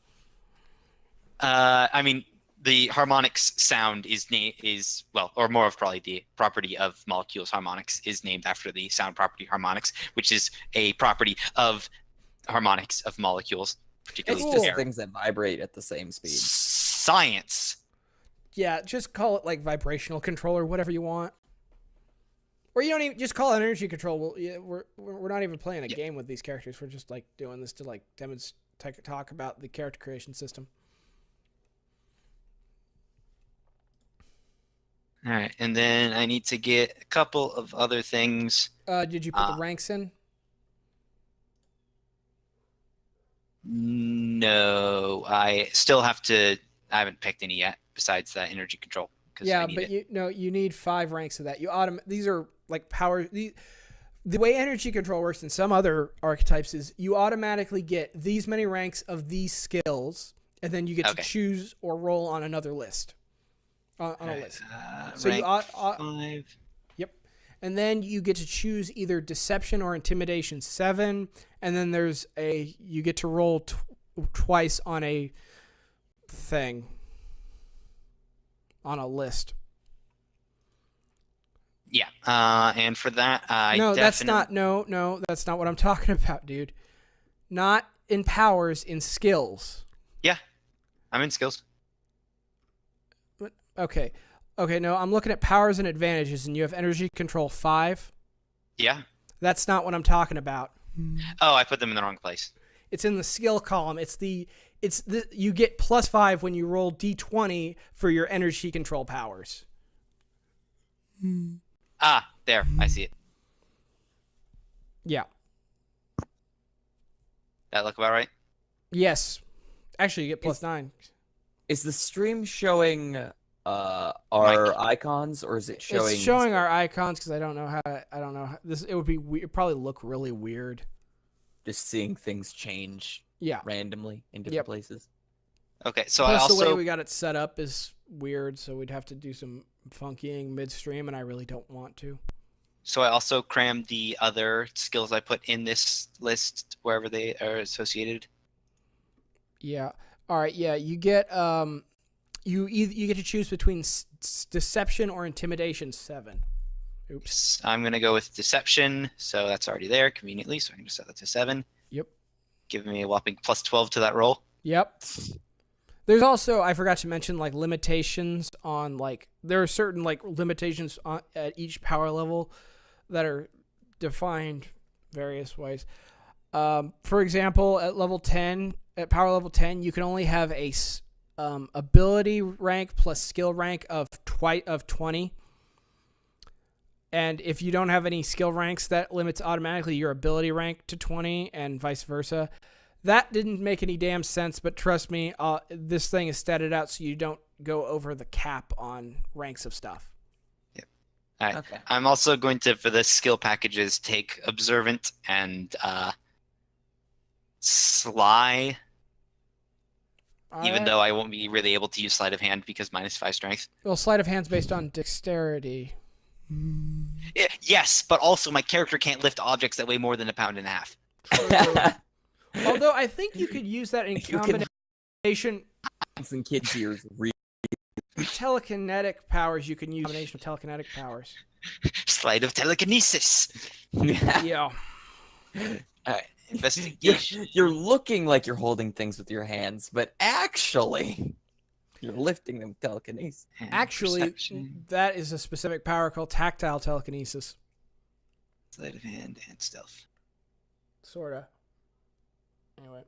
B: I mean, the harmonics sound is or more of probably the property of molecules. Harmonics is named after the sound property harmonics, which is a property of harmonics of molecules.
C: It's
B: Particularly
C: just
B: air.
C: things that vibrate at the same speed.
B: science.
A: Yeah, just call it like vibrational control or whatever you want. Or you don't even just call it energy control. Well, yeah, we're not even playing a game with these characters. We're just like doing this to like demonstrate, talk about the character creation system.
B: All right, and then I need to get a couple of other things.
A: Did you put the ranks in?
B: No, I still have to. I haven't picked any yet besides that energy control.
A: Yeah, but you need 5 ranks of that. These are like power. The way energy control works in some other archetypes is you automatically get these many ranks of these skills, and then you get to choose or roll on another list. On a list. So
B: rank 5.
A: Yep. And then you get to choose either deception or intimidation 7, and then you get to roll twice on a thing. On a list.
B: Yeah. And for that,
A: that's not what I'm talking about, dude. Not in powers, in skills.
B: Yeah. I'm in skills.
A: Okay, no, I'm looking at powers and advantages, and you have energy control 5.
B: Yeah.
A: That's not what I'm talking about.
B: Oh, I put them in the wrong place.
A: It's in the skill column. You get +5 when you roll D20 for your energy control powers.
B: Ah, there, I see it.
A: Yeah.
B: That look about right?
A: Yes. Actually, you get +9.
C: Is the stream showing our icons, or is it showing?
A: It's showing our icons because I don't know how this. It would be weird. It'd probably look really weird.
C: Just seeing things change.
A: Yeah.
C: Randomly in different places.
B: Okay, so
A: Plus,
B: I also
A: the way we got it set up is weird, so we'd have to do some funkying midstream, and I really don't want to.
B: So I also crammed the other skills I put in this list wherever they are associated.
A: Yeah. All right. Yeah. You get you get to choose between deception or intimidation 7. Oops.
B: I'm gonna go with deception, so that's already there conveniently. So I can just set that to 7.
A: Yep.
B: Giving me a whopping +12 to that roll.
A: Yep. There's also, I forgot to mention, like limitations on there are certain limitations at each power level that are defined various ways. For example, at power level 10, you can only have a ability rank plus skill rank of 20. And if you don't have any skill ranks, that limits automatically your ability rank to 20 and vice versa. That didn't make any damn sense, but trust me, this thing is statted out so you don't go over the cap on ranks of stuff.
B: Yep. All right.
C: Okay.
B: I'm also going to, for the skill packages, take Observant and Sly, even though I won't be really able to use Sleight of Hand because -5 strength.
A: Well, sleight of hand's based on dexterity.
B: Yes, but also my character can't lift objects that weigh more than 1.5 pounds.
A: Although I think you could use that in combination.
C: In kids' ears,
A: Telekinetic powers, you can use a combination of telekinetic powers.
B: Sleight of telekinesis.
A: Yeah.
B: Alright, investigation.
C: You're looking like you're holding things with your hands, but actually, you're lifting them with telekinesis.
B: And
A: Actually,
B: perception,
A: that is a specific power called tactile telekinesis.
B: Sleight of hand and stealth.
A: Sorta. Anyway.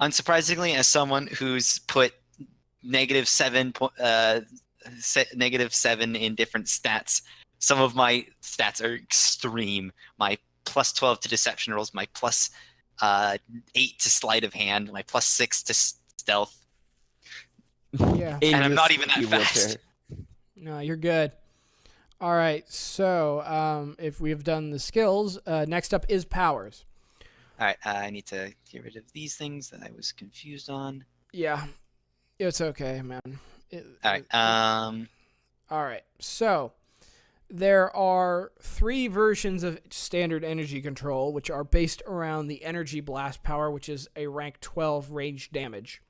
B: Unsurprisingly, as someone who's put -7 in different stats, some of my stats are extreme. My +12 to deception rolls, my +8 to sleight of hand, my +6 to stealth.
A: Yeah.
B: And I'm not even that fast.
C: Wheelchair.
A: No, you're good. All right. So, if we've done the skills, next up is powers.
B: All right, I need to get rid of these things that I was confused on.
A: Yeah. It's okay, man.
B: All right.
A: All right. So, there are 3 versions of standard energy control, which are based around the energy blast power, which is a rank 12 range damage.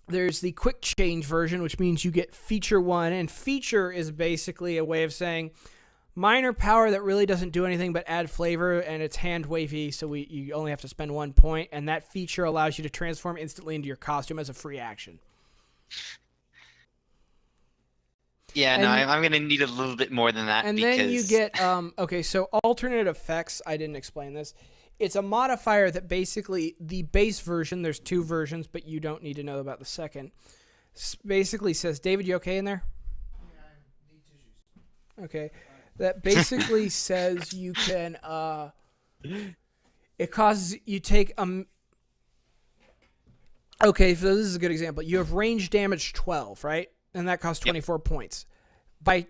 A: There's the quick change version, which means you get feature 1, and feature is basically a way of saying, Minor power that really doesn't do anything but add flavor, and it's hand wavy, so you only have to spend 1 point, and that feature allows you to transform instantly into your costume as a free action.
B: Yeah,
A: And-
B: no, I'm going to need a little bit more than that.
A: And
B: because...
A: then you get, okay, so alternate effects, I didn't explain this. It's a modifier that basically, the base version, there's 2 versions, but you don't need to know about the second, basically says, David, you okay in there? Yeah, I need tissues. Okay. That basically says you can, it causes, you take, okay, so this is a good example. You have range damage 12, right? And that costs 24 points. By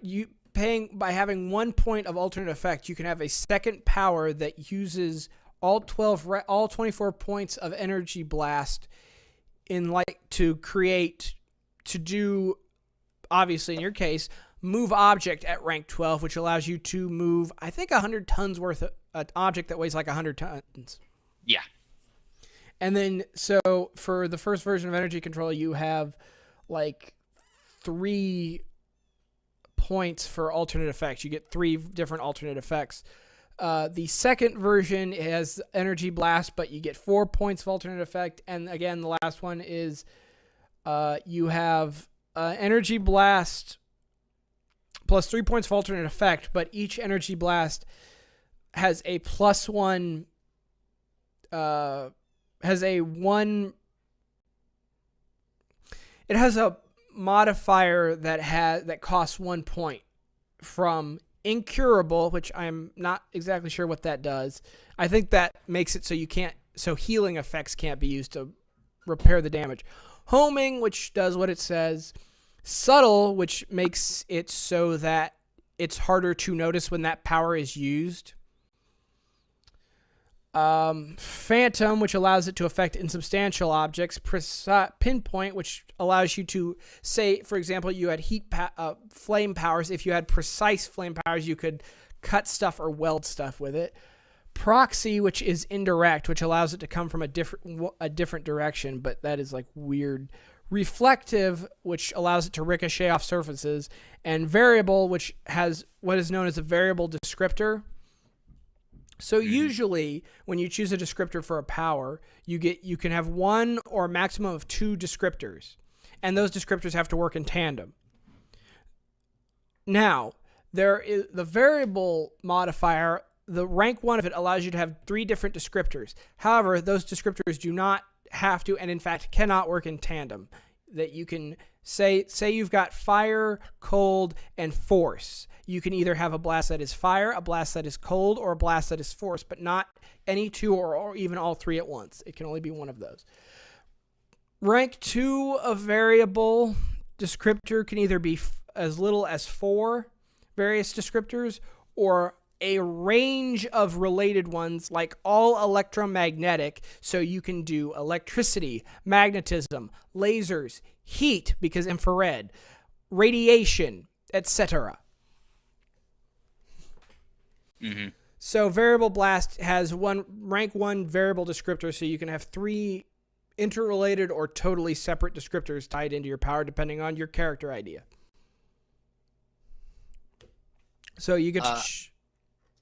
A: having 1 point of alternate effect, you can have a second power that uses all 24 points of energy blast to do, obviously in your case, move object at rank 12, which allows you to move, I think, 100 tons worth of an object that weighs like 100 tons.
B: Yeah.
A: And then, so for the first version of energy control, you have like 3 points for alternate effects. You get 3 different alternate effects. The second version has energy blast, but you get 4 points of alternate effect. And again, the last one is you have energy blast plus 3 points of alternate effect, but each energy blast has a +1, it has a modifier that costs 1 point from incurable, which I'm not exactly sure what that does. I think that makes it so healing effects can't be used to repair the damage. Homing, which does what it says. Subtle, which makes it so that it's harder to notice when that power is used. Phantom, which allows it to affect insubstantial objects. Pinpoint, which allows you to say, for example, you had flame powers. If you had precise flame powers, you could cut stuff or weld stuff with it. Proxy, which is indirect, which allows it to come from a different direction, but that is like weird. Reflective, which allows it to ricochet off surfaces, and variable, which has what is known as a variable descriptor. So usually, when you choose a descriptor for a power, you can have 1 or a maximum of 2 descriptors, and those descriptors have to work in tandem. Now, there is the variable modifier. The rank 1 of it allows you to have 3 different descriptors. However, those descriptors do not have to, and in fact cannot work in tandem. That you can say you've got fire, cold, and force. You can either have a blast that is fire, a blast that is cold, or a blast that is force, but not any 2 or even all 3 at once. It can only be one of those. Rank 2 of variable descriptor can either be as little as 4 various descriptors, or a range of related ones, like all electromagnetic, so you can do electricity, magnetism, lasers, heat, because infrared, radiation, etc.
B: Mm-hmm.
A: So variable blast has rank 1 variable descriptor, so you can have 3 interrelated or totally separate descriptors tied into your power depending on your character idea. So you get to...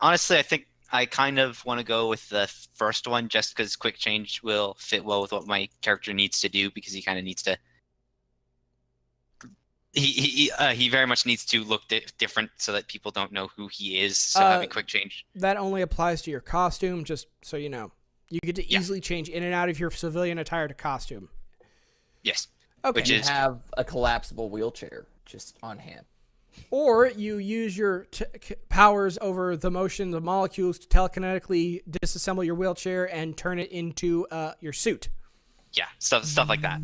B: Honestly, I think I kind of want to go with the first one just because quick change will fit well with what my character needs to do, because he kind of needs to... He very much needs to look different so that people don't know who he is, so having quick change.
A: That only applies to your costume, just so you know. You get to easily change in and out of your civilian attire to costume.
B: Yes.
A: Okay.
C: You have a collapsible wheelchair just on hand.
A: Or you use your powers over the motion of molecules to telekinetically disassemble your wheelchair and turn it into your suit.
B: Yeah, stuff like that.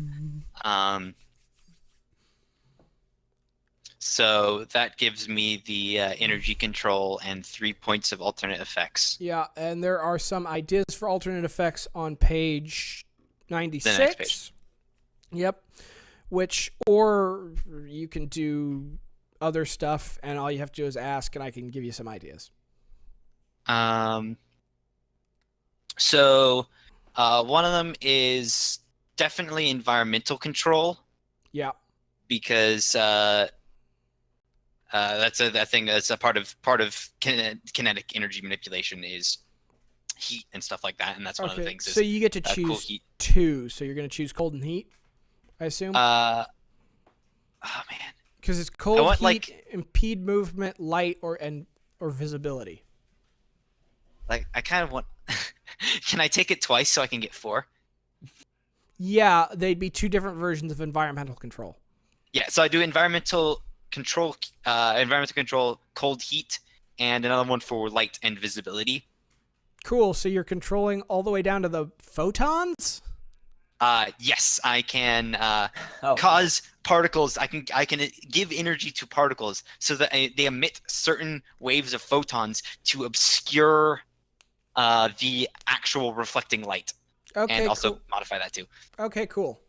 B: So that gives me the energy control and 3 points of alternate effects.
A: Yeah, and there are some ideas for alternate effects on page 96.
B: The next page.
A: Yep. Or you can do other stuff, and all you have to do is ask, and I can give you some ideas.
B: So one of them is definitely environmental control.
A: Yeah.
B: Because That's that thing. That's a part of kinetic energy manipulation is heat and stuff like that, and that's one of the things.
A: So you get to
B: cool
A: choose
B: heat.
A: 2. So you're going to choose cold and heat, I assume.
B: Oh man.
A: Because it's cold,
B: want,
A: heat, impede movement, light, or visibility.
B: Like I kind of want. Can I take it twice so I can get 4?
A: Yeah, they'd be 2 different versions of environmental control.
B: Yeah, so I do environmental control, cold heat, and another one for light and visibility.
A: Cool. So you're controlling all the way down to the photons?
B: Yes, I can
C: Oh.
B: cause particles. I can give energy to particles so that they emit certain waves of photons to obscure the actual reflecting light,
A: Okay,
B: and also
A: cool.
B: modify that too.
A: Okay, cool.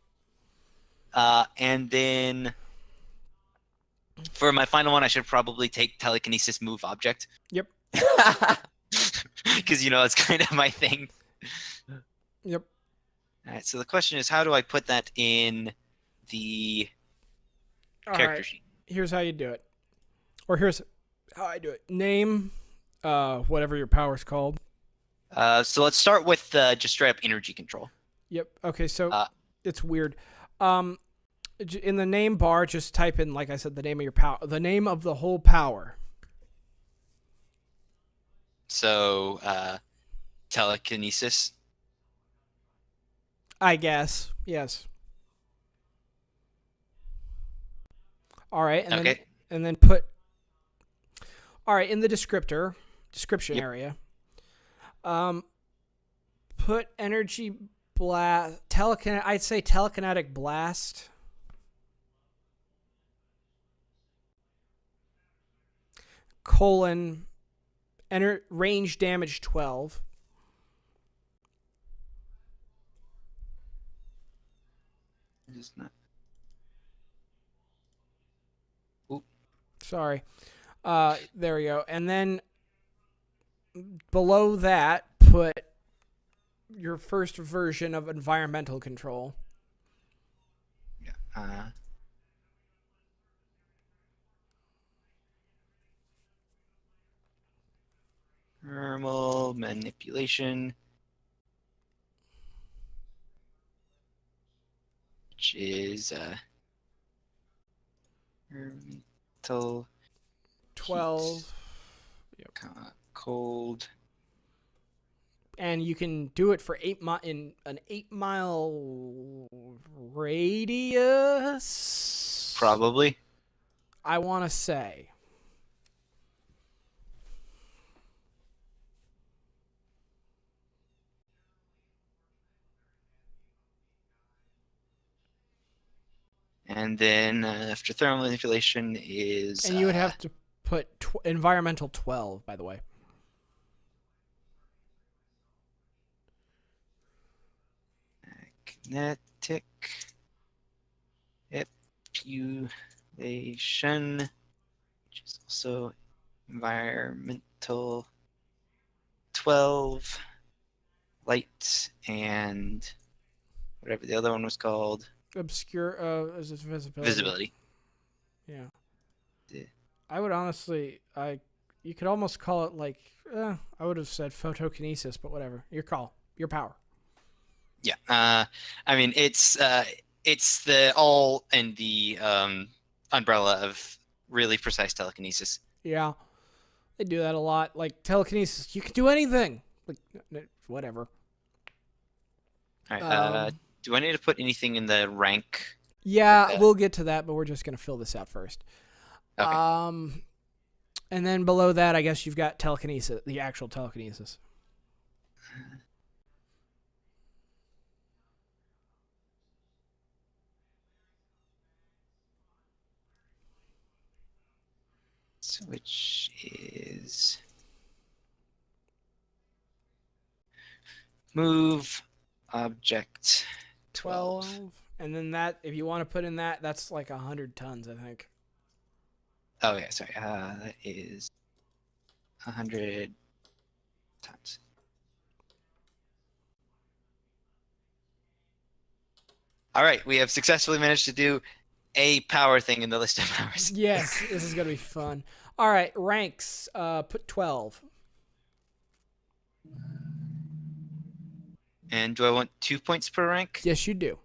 B: And then for my final one, I should probably take telekinesis move object
A: Yep.
B: because it's kind of my thing.
A: Yep.
B: All right. So the question is, how do I put that in the
A: All
B: character
A: right.
B: sheet?
A: Here's how you do it. Or here's how I do it. Name, whatever your power's called.
B: So let's start with just straight up energy control.
A: Yep. Okay, so it's weird. In the name bar, just type in, like I said, the name of your power, the name of the whole power.
B: So telekinesis.
A: I guess. Yes. All right, and then put. All right, in the description
B: Yep.
A: area. Put energy blast I'd say telekinetic blast. Colon range damage 12.
B: It's not.
A: Sorry. There we go. And then below that, put your first version of environmental control.
B: Yeah. Thermal manipulation, which is environmental
A: 12.
B: cold.
A: And you can do it for in an 8-mile radius.
B: Probably.
A: I want to say.
B: And then after thermal manipulation is.
A: And you would have to put environmental 12, by the way.
B: Kinetic manipulation, which is also environmental 12, light, and whatever the other one was called.
A: Obscure, is it visibility?
B: Visibility.
A: Yeah.
B: Yeah.
A: I would honestly, you could almost call it like, I would have said photokinesis, but whatever. Your call. Your power.
B: Yeah. I mean, it's the all in the umbrella of really precise telekinesis.
A: Yeah. They do that a lot. Like telekinesis, you can do anything. Like, whatever.
B: All right. Do I need to put anything in the rank?
A: Yeah, we'll get to that, but we're just going to fill this out first.
B: Okay.
A: And then below that, I guess you've got telekinesis, the actual telekinesis.
B: Which is move object 12.
A: And then that, if you want to put in that, that's like 100 tons, I think.
B: Oh yeah, sorry. That is 100 tons. All right, we have successfully managed to do a power thing in the list of powers.
A: Yes, this is gonna be fun. All right, ranks. Put 12.
B: And do I want 2 points per rank?
A: Yes, you do.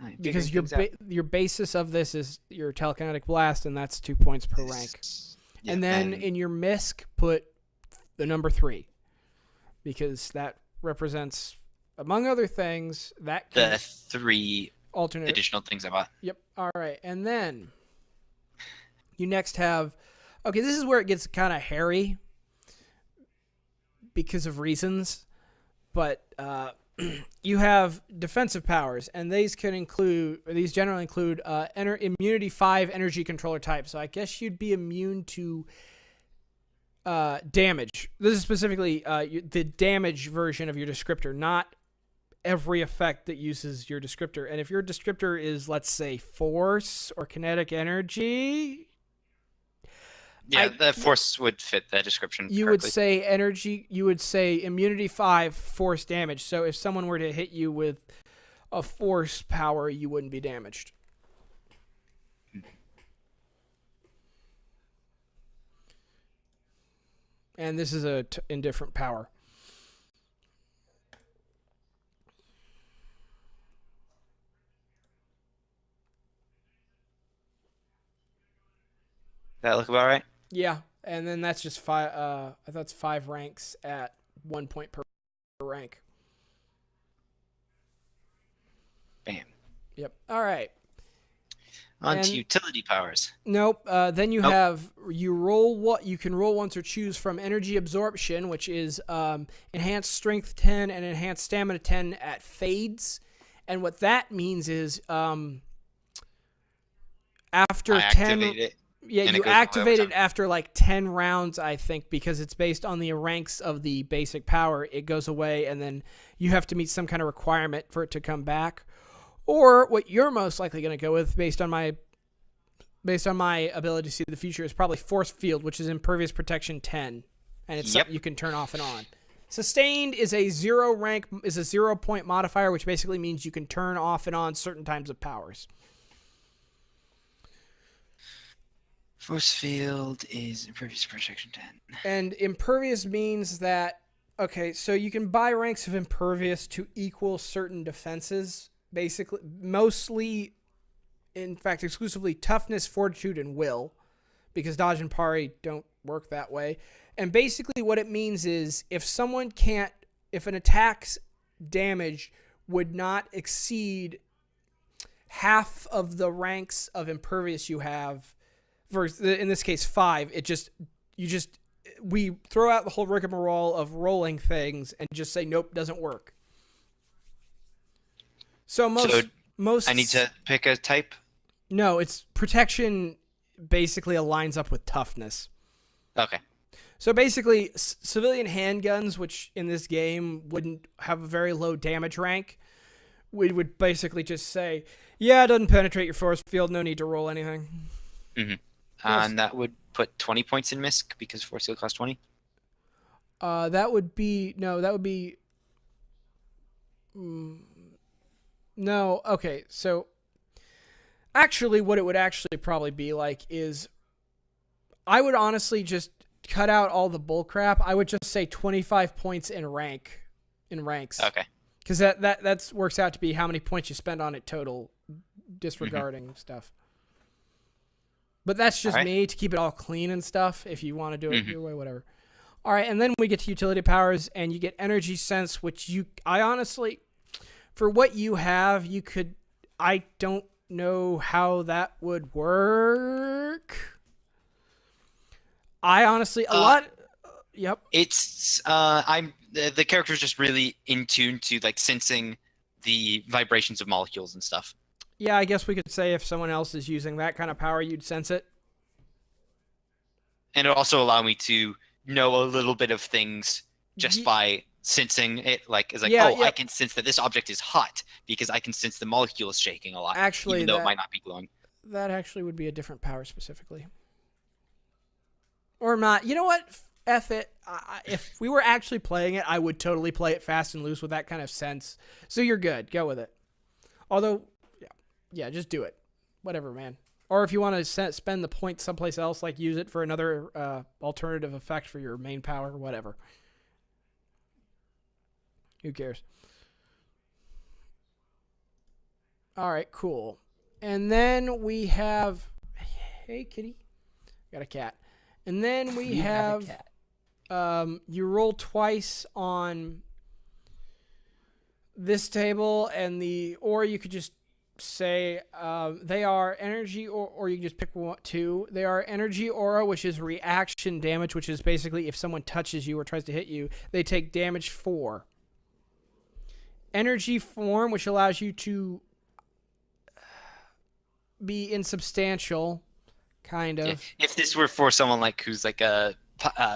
B: Alright,
A: Because
B: figuring things out.
A: your basis of this is your telekinetic blast, and that's 2 points per rank.
B: Yeah,
A: And then in your misc, put the number 3, because that represents, among other things, that can
B: the 3
A: alternate.
B: additional things I bought.
A: Yep. All right, and then you next have. Okay, this is where it gets kind of hairy because of reasons, but you have defensive powers, and these generally include immunity 5 energy controller type. So I guess you'd be immune to damage. This is specifically the damage version of your descriptor, not every effect that uses your descriptor. And if your descriptor is, let's say, force or kinetic energy,
B: Yeah, the force would fit that description.
A: you would say energy. You would say immunity 5 force damage. So if someone were to hit you with a force power, you wouldn't be damaged. And this is a indifferent power.
B: That look about right?
A: Yeah, and then that's just 5. I thought it's 5 ranks at 1 point per rank.
B: Bam.
A: Yep. All right.
B: On
A: And-
B: to utility powers.
A: Nope. Then you
B: Nope.
A: have you roll what you can roll once or choose from energy absorption, which is enhanced strength 10 and enhanced stamina 10 at fades, and what that means is after
B: I
A: 10.
B: activate it.
A: Yeah,
B: and it
A: you
B: goes away
A: activate
B: over
A: it after like 10 rounds, I think, because it's based on the ranks of the basic power. It goes away, and then you have to meet some kind of requirement for it to come back. Or what you're most likely going to go with, based on my ability to see the future, is probably force field, which is impervious protection 10, and it's
B: Yep.
A: something you can turn off and on. Sustained is a 0 point modifier, which basically means you can turn off and on certain types of powers.
B: Force field is impervious protection 10.
A: And impervious means that, okay, so you can buy ranks of impervious to equal certain defenses, basically, mostly, in fact, exclusively toughness, fortitude, and will, because dodge and parry don't work that way. And basically what it means is if an attack's damage would not exceed half of the ranks of impervious you have, versus, in this case 5, we throw out the whole rigmarole of rolling things and just say nope, doesn't work. So most
B: I need to pick a type?
A: No, it's protection basically aligns up with toughness.
B: Okay.
A: So basically civilian handguns, which in this game wouldn't have a very low damage rank, we would basically just say, yeah, it doesn't penetrate your force field, no need to roll anything.
B: Mm-hmm.
A: Yes.
B: And that would put 20 points in misc because force field costs 20?
A: That would be no, okay, so actually what it would actually probably be like is I would honestly just cut out all the bull crap. I would just say 25 points in ranks.
B: Okay.
A: Because that works out to be how many points you spend on it total, disregarding stuff. But that's just me to keep it all clean and stuff. If you want to do it your way, whatever. All right, and then we get to utility powers, and you get energy sense, which I honestly, for what you have, I don't know how that would work. I honestly, yep.
B: It's the character's just really in tune to like sensing the vibrations of molecules and stuff.
A: Yeah, I guess we could say if someone else is using that kind of power, you'd sense it.
B: And it'll also allow me to know a little bit of things just by sensing it. I can sense that this object is hot because I can sense the molecules shaking a lot.
A: Actually,
B: even though it might not be glowing.
A: That actually would be a different power specifically. Or not. You know what? F it. If we were actually playing it, I would totally play it fast and loose with that kind of sense. So you're good. Go with it. Although, yeah. yeah, just do it. Whatever, man. Or if you want to spend the point someplace else, like use it for another alternative effect for your main power, whatever. Who cares? All right, cool. And then we have, hey kitty, got a cat. And then we have
C: a cat.
A: You roll twice on this table, or you could just say they are energy, or you can just pick two. They are energy aura, which is reaction damage, which is basically if someone touches you or tries to hit you, they take damage 4. Energy form, which allows you to be insubstantial, kind of.
B: Yeah. If this were for someone like who's like a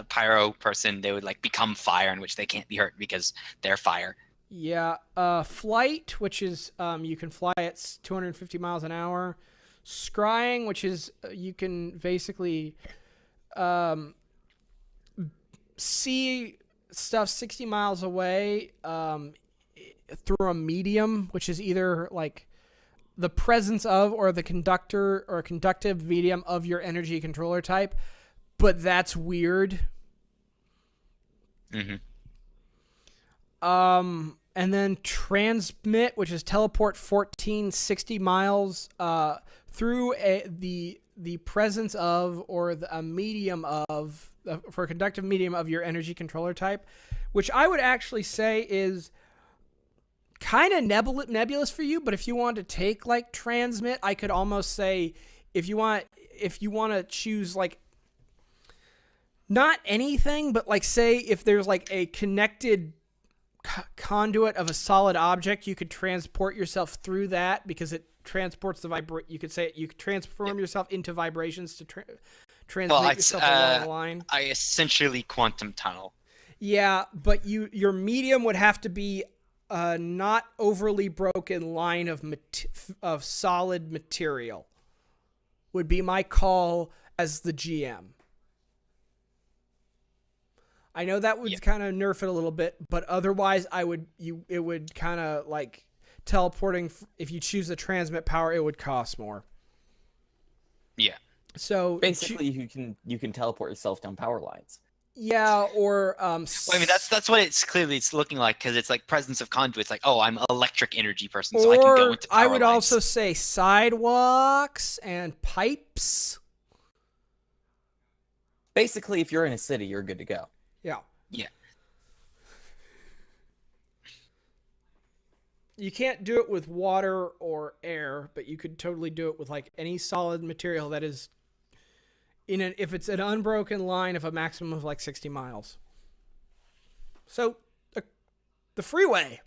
B: pyro person, they would like become fire, in which they can't be hurt because they're fire.
A: Yeah. Flight, which is you can fly at 250 miles an hour. Scrying, which is you can basically see stuff 60 miles away through a medium, which is either like the presence of or the conductor or conductive medium of your energy controller type, but that's weird.
B: Mm-hmm.
A: And then transmit, which is teleport 60 miles through the presence of or a medium of for a conductive medium of your energy controller type, which I would actually say is kind of nebulous for you. But if you want to take like transmit, I could almost say if you want to choose like not anything, but like say if there's like a connected conduit of a solid object, you could transport yourself through that because it transports the you could say you could transform yourself into vibrations to transmit yourself along the line.
B: I essentially quantum tunnel.
A: Yeah, but your medium would have to be a not overly broken line of solid material. Would be my call as the GM. I know that would kind of nerf it a little bit, but otherwise it would kind of like teleporting. If you choose the transmit power, it would cost more.
B: Yeah.
A: So
C: basically, you can teleport yourself down power lines.
A: Yeah, or
B: well, I mean that's what it's looking like, because it's like presence of conduits. Like, oh, I'm an electric energy person, so I can go into power
A: I would
B: lines.
A: also say sidewalks and pipes.
C: Basically, if you're in a city, you're good to go.
A: Yeah.
B: Yeah.
A: You can't do it with water or air, but you could totally do it with like any solid material that is if it's an unbroken line of a maximum of like 60 miles. So the freeway.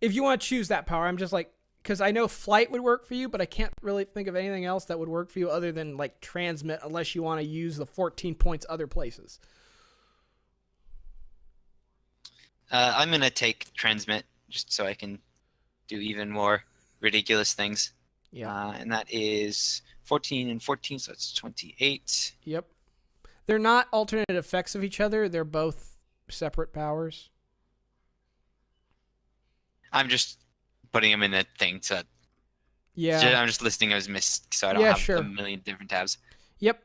A: If you want to choose that power, I'm just like, because I know flight would work for you, but I can't really think of anything else that would work for you other than like transmit, unless you want to use the 14 points other places.
B: I'm going to take transmit just so I can do even more ridiculous things.
A: Yeah.
B: And that is 14 and 14, so that's 28.
A: Yep. They're not alternate effects of each other. They're both separate powers.
B: I'm just putting them in a thing to...
A: Yeah.
B: I'm just listing as missed, so I don't have a million different tabs.
A: Yep.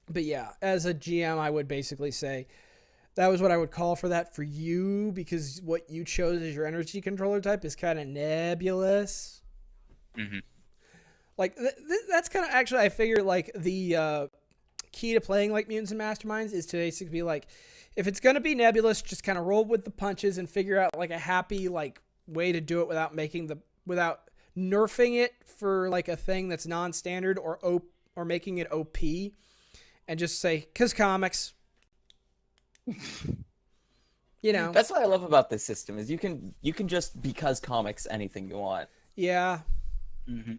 A: But yeah, as a GM, I would basically say that was what I would call for that for you, because what you chose as your energy controller type is kind of nebulous.
B: Mm-hmm.
A: Like, that's kind of actually, I figure, like, the key to playing like Mutants and Masterminds is to basically be like, if it's going to be nebulous, just kind of roll with the punches and figure out like a happy like way to do it without without nerfing it for like a thing that's non-standard or making it OP, and just say, 'cause comics. You know.
C: That's what I love about this system is you can just because comics anything you want.
A: Yeah.
B: Mm-hmm.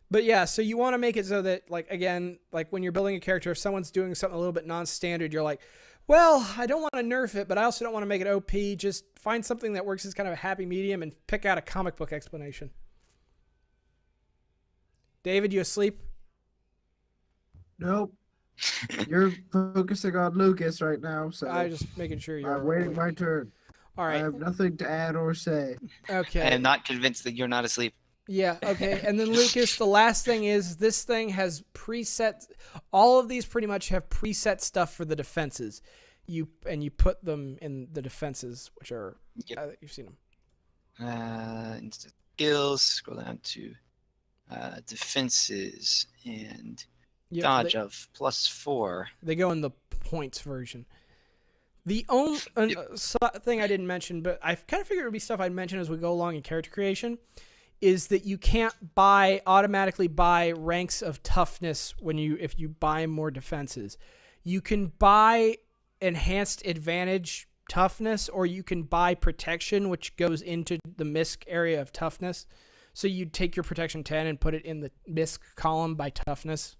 A: But yeah, so you want to make it so that, like, again, like when you're building a character, if someone's doing something a little bit non-standard, you're like, well, I don't want to nerf it, but I also don't want to make it OP. Just find something that works as kind of a happy medium and pick out a comic book explanation. David, you asleep?
D: Nope. You're focusing on Lucas right now, so
A: I'm just making sure you're
D: I'm waiting my turn.
A: All
D: I
A: right.
D: have nothing to add or say.
A: Okay.
B: I am not convinced that you're not asleep.
A: Yeah, okay. And then Lucas, the last thing is this thing has preset. All of these pretty much have preset stuff for the defenses. You put them in the defenses, which are
B: Yep.
A: you've seen them.
B: Instant skills. Scroll down to defenses and
A: Yep,
B: dodge of +4.
A: They go in the points version. The only thing I didn't mention, but I kind of figured it would be stuff I'd mention as we go along in character creation, is that you can't automatically buy ranks of toughness if you buy more defenses. You can buy enhanced advantage toughness, or you can buy protection, which goes into the misc area of toughness. So you take your protection 10 and put it in the misc column by toughness.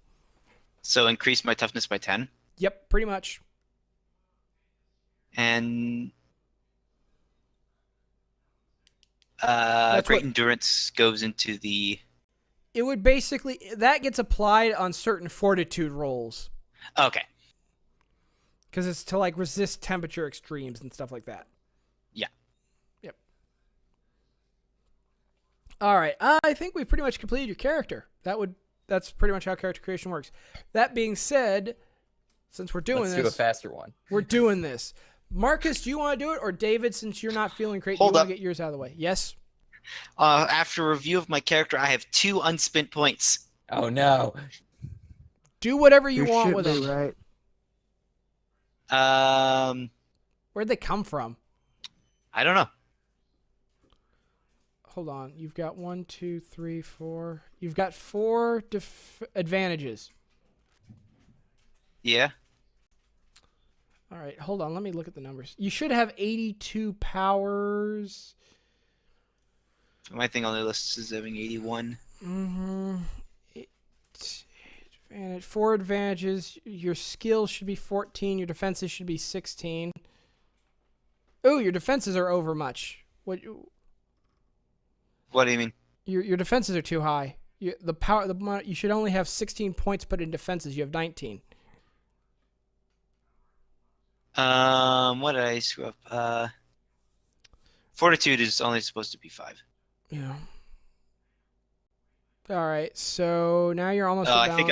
B: So increase my toughness by 10.
A: Yep, pretty much.
B: And
A: That's
B: great
A: what-
B: endurance goes into the.
A: It would basically, that gets applied on certain fortitude rolls.
B: Okay.
A: Because it's to like resist temperature extremes and stuff like that.
B: Yeah.
A: Yep. All right. I think we've pretty much completed your character. That's pretty much how character creation works. That being said, since we're doing
C: Let's
A: this,
C: do a faster one.
A: we're doing this. Marcus, do you want to do it, or David? Since you're not feeling great,
B: Hold
A: do you
B: up.
A: want to get yours out of the way? Yes.
B: After review of my character, I have 2 unspent points.
C: Oh no.
A: Do whatever you
D: There
A: want
D: should
A: with
D: be,
A: them.
D: right?
A: Where'd they come from?
B: I don't know.
A: Hold on. You've got 1, 2, 3, 4. You've got 4 advantages.
B: Yeah.
A: All right, hold on. Let me look at the numbers. You should have 82 powers.
B: My thing only lists as having 81.
A: Mm-hmm. 4 advantages. Your skills should be 14. Your defenses should be 16. Oh, your defenses are over much. What
B: do you mean?
A: Your defenses are too high. You should only have 16 points put in defenses. You have 19.
B: What did I screw up? Fortitude is only supposed to be 5.
A: Yeah. All right. So now you're almost.
B: I think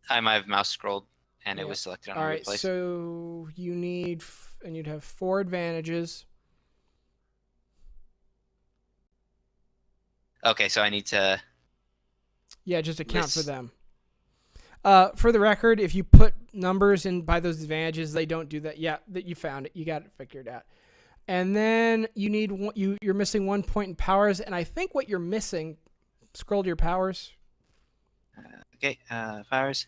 B: I might have mouse scrolled and
A: Yeah.
B: it was selected on
A: All
B: a
A: right.
B: replace.
A: So you need, and you'd have 4 advantages.
B: Okay, so I need to.
A: Yeah, just account for
B: List.
A: them. For the record, if you put numbers in by those advantages, they don't do that. Yeah, that you found it. You got it figured out. And then you need you're missing 1 point in powers, and I think what you're missing. Scroll to your powers.
B: Okay, powers.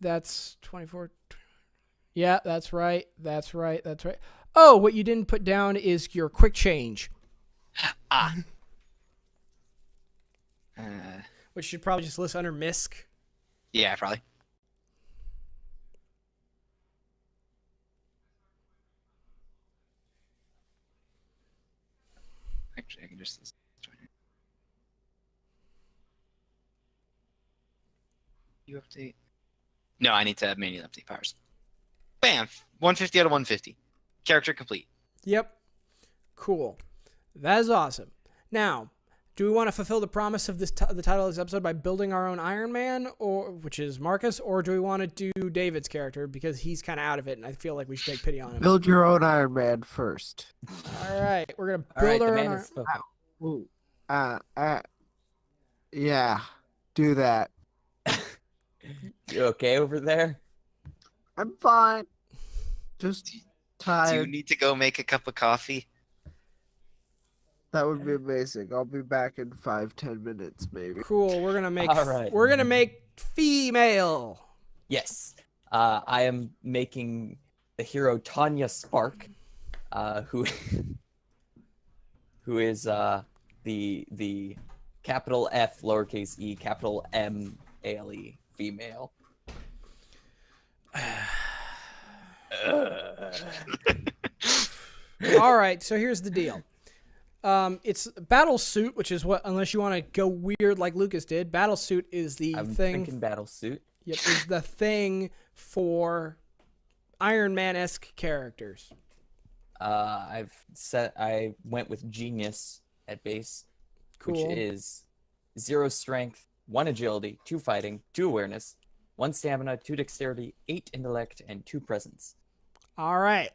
A: That's 24. Yeah, that's right. That's right. That's right. Oh, what you didn't put down is your quick change, which should probably just list under MISC.
B: Yeah, probably. Actually, I can just. You update. No, I need to manually update powers. Bam! 150 out of 150. Character complete.
A: Yep. Cool. That is awesome. Now, do we want to fulfill the promise of the title of this episode by building our own Iron Man, which is Marcus, or do we want to do David's character because he's kind of out of it, and I feel like we should take pity on him?
D: Build your own Iron Man first.
A: All right, we're gonna
C: All right,
A: build
C: the
A: our
C: man
A: own.
C: has spoken.
D: Ooh. Yeah, do that.
C: You okay over there?
D: I'm fine. Just
B: Do you
D: tired.
B: need to go make a cup of coffee?
D: That would be amazing. I'll be back in 5-10 minutes, maybe.
A: Cool. We're gonna make.
C: All right.
A: We're gonna make female.
C: Yes. I am making the hero Tanya Spark, who is the capital F lowercase e capital M ALE female.
A: All right. So here's the deal. It's battle suit, which is what, unless you want to go weird like Lucas did, battle suit is the
C: I'm
A: thing.
C: thinking battle suit.
A: Yep, is the thing for Iron Man-esque characters.
C: I went with Genius at base,
A: Cool.
C: which is 0 strength, 1 agility, 2 fighting, 2 awareness, 1 stamina, 2 dexterity, 8 intellect, and 2 presence.
A: All right.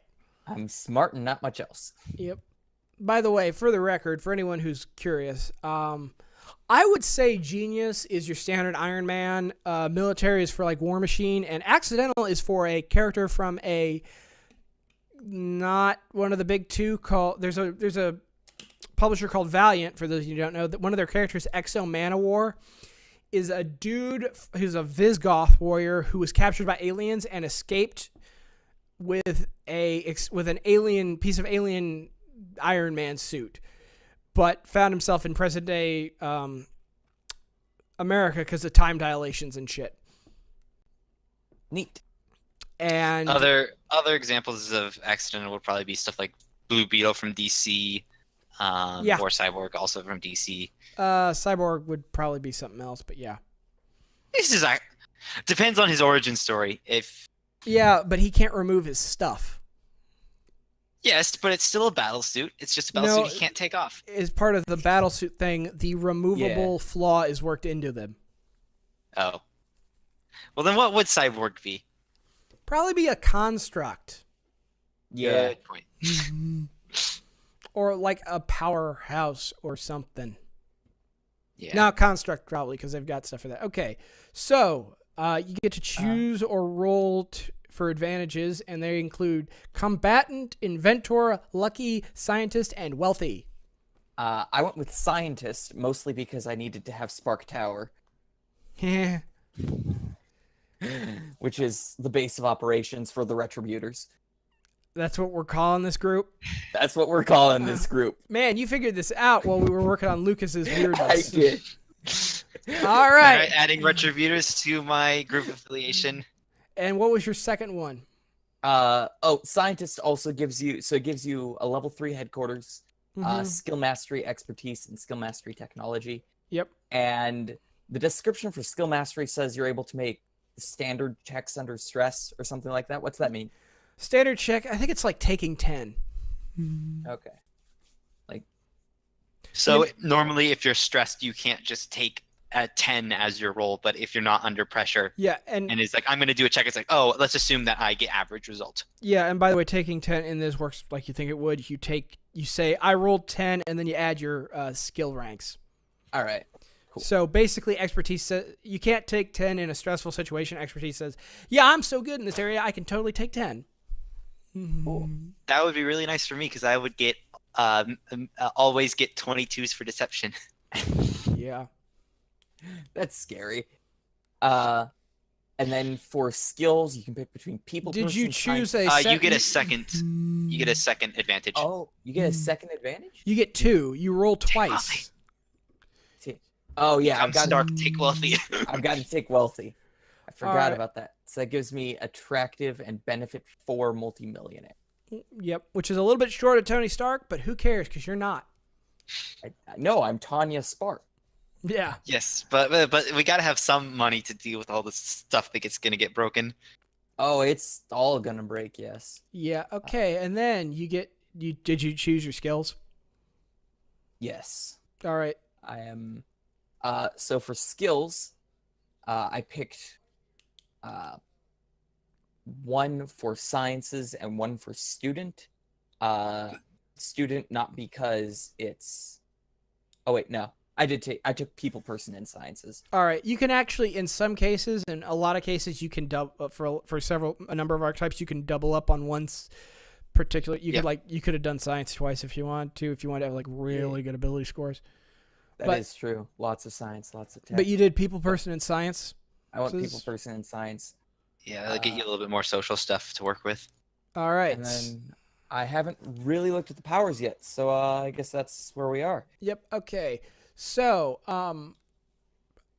C: I'm smart and not much else.
A: Yep. By the way, for the record, for anyone who's curious, I would say Genius is your standard Iron Man. Military is for like War Machine, and Accidental is for a character from a not one of the big two. Called there's a publisher called Valiant. For those of you who don't know, that one of their characters, Exo Manowar, is a dude who's a Visigoth warrior who was captured by aliens and escaped with an alien piece of alien Iron Man suit, but found himself in present day America because of time dilations and shit.
C: Neat.
A: And
B: Other examples of accidental would probably be stuff like Blue Beetle from DC,
A: Yeah.
B: or Cyborg also from DC.
A: Cyborg would probably be something else, but yeah.
B: This is depends on his origin story.
A: Yeah, but he can't remove his stuff.
B: Yes, but it's still a battle suit. It's just a battle
A: No,
B: suit he can't take off.
A: As part of the battlesuit thing, the removable flaw is worked into them.
B: Oh. Well, then what would Cyborg be?
A: Probably be a construct.
C: Yeah.
B: Good point.
A: Or like a powerhouse or something.
B: Yeah.
A: Now construct probably because they've got stuff for that. Okay, so you get to choose or roll for advantages, and they include combatant, inventor, lucky, scientist, and wealthy.
C: I went with scientist mostly because I needed to have Spark Tower,
A: Yeah.
C: which is the base of operations for the Retributors.
A: That's what we're calling this group.
C: That's what we're calling this group.
A: Man, you figured this out while we were working on Lucas's
C: I
A: weirdness.
C: did.
A: All right.
B: Adding Retributors to my group affiliation.
A: And what was your second one?
C: Scientist also gives you a level 3 headquarters,
A: Mhm.
C: skill mastery, expertise, and skill mastery technology.
A: Yep.
C: And the description for skill mastery says you're able to make standard checks under stress or something like that. What's that mean?
A: Standard check. I think it's like taking 10.
C: Okay.
B: So normally, if you're stressed, you can't just take a 10 as your roll. But if you're not under pressure,
A: Yeah, and
B: it's like I'm going to do a check, it's like, oh, let's assume that I get average result.
A: yeah, and by the way, taking 10 in this works like you think it would. You say I rolled 10, and then you add your skill ranks.
C: All right. Cool.
A: So basically, expertise says you can't take 10 in a stressful situation. Expertise says, yeah, I'm so good in this area, I can totally take 10.
C: Cool.
B: That would be really nice for me because I would get always get 22s for deception.
A: Yeah.
C: That's scary. And then for skills, you can pick between people.
A: Did you
C: person,
A: choose
C: science-
A: a
B: You get a second. You get a second advantage.
C: Oh, you get a second advantage?
A: You get 2. You roll twice.
C: Oh yeah,
B: I'm Stark. Take wealthy.
C: I've got to take wealthy. I forgot
A: right.
C: about that. So that gives me attractive and benefit 4 multimillionaire.
A: Yep, which is a little bit short of Tony Stark, but who cares? Because you're not.
C: No, I'm Tanya Spark.
A: Yeah.
B: Yes, but we got to have some money to deal with all this stuff that's gonna get broken.
C: Oh, it's all gonna break. Yes.
A: Yeah. Okay, and then did you choose your skills?
C: Yes.
A: All right.
C: I am. So for skills, I picked 1 for sciences and 1 for student. Student not because it's. Oh wait, no. I took people, person, and sciences.
A: All right. You can actually, in some cases, in a lot of cases, you can double for a number of archetypes. You can double up on one particular. You could have done science twice if you want to. If you want to have like really good ability scores.
C: That is true. Lots of science, lots of tech.
A: But you did people, person, and science.
C: I want people, person, and science.
B: Yeah, that'll get you a little bit more social stuff to work with.
A: All right.
C: And then I haven't really looked at the powers yet, so I guess that's where we are.
A: Yep. Okay. So,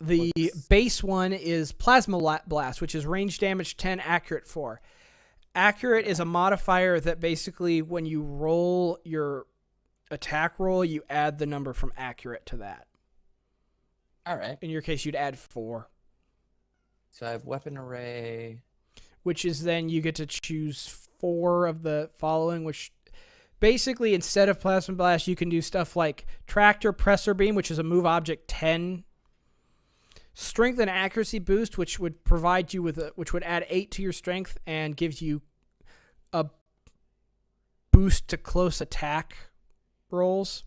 A: the base one is Plasma Blast, which is range damage 10, accurate 4. Accurate is a modifier that basically, when you roll your attack roll, you add the number from accurate to that.
C: All right.
A: In your case, you'd add 4.
C: So I have weapon array.
A: Which is then you get to choose 4 of the following, which Basically, instead of Plasma Blast, you can do stuff like Tractor Pressor Beam, which is a move object 10. Strength and Accuracy Boost, which would provide you with which would add 8 to your strength and gives you a boost to close attack rolls.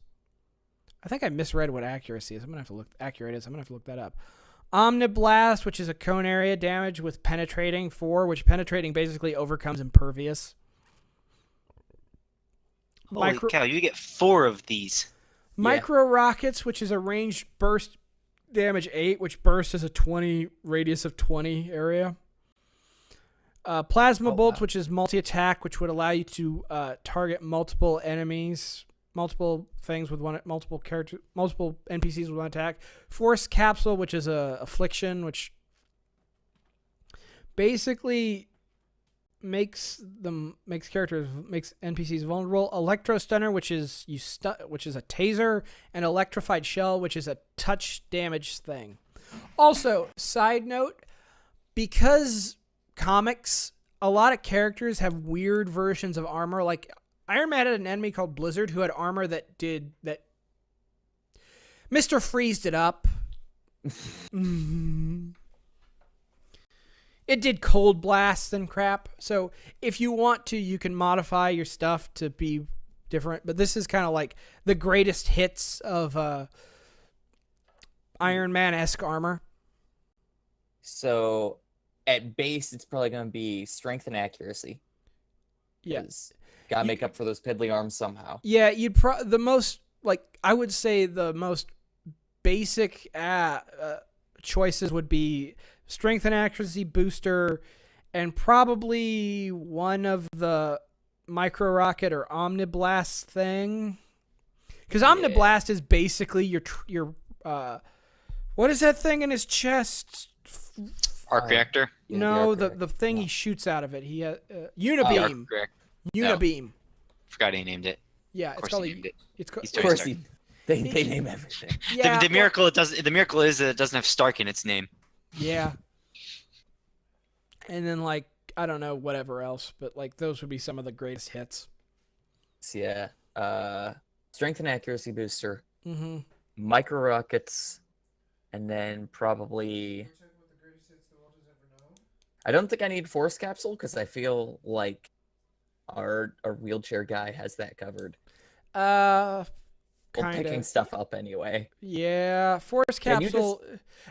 A: I think I misread what accuracy is. I'm gonna have to look that up. Omniblast, which is a cone area damage with penetrating 4, which penetrating basically overcomes impervious.
B: Holy cow, you get 4 of these.
A: Micro Rockets, which is a ranged burst damage 8, which burst is a 20 radius of 20 area. Plasma Bolts, which is multi-attack, which would allow you to target multiple enemies, multiple things with multiple NPCs with one attack. Force Capsule, which is a affliction, which basically makes NPCs vulnerable. Electro Stunner, which is a taser, and Electrified Shell, which is a touch damage thing. Also, side note, because comics, a lot of characters have weird versions of armor. Like Iron Man had an enemy called Blizzard who had armor that did that. Mr. Freezed it up. It did cold blasts and crap. So if you want to, you can modify your stuff to be different. But this is kind of like the greatest hits of Iron Man-esque armor.
C: So at base, it's probably going to be strength and accuracy.
A: Yes.
C: Got to make up for those piddly arms somehow.
A: Yeah, I would say the most basic choices would be strength and accuracy booster, and probably one of the micro rocket or omniblast thing. Because omniblast is basically your what is that thing in his chest?
B: Arc reactor.
A: No, the thing he shoots out of it. He unibeam. Unibeam.
B: Forgot he named it.
A: Yeah, it's called.
C: Of course, they name everything.
A: Yeah,
B: the miracle is that it doesn't have Stark in its name.
A: Yeah. And then I don't know whatever else, but those would be some of the greatest hits.
C: Yeah. Strength and accuracy booster.
A: Mm-hmm.
C: Micro rockets, and then probably. I don't think I need force capsule because I feel like our wheelchair guy has that covered. Picking stuff up anyway.
A: Yeah, force capsule.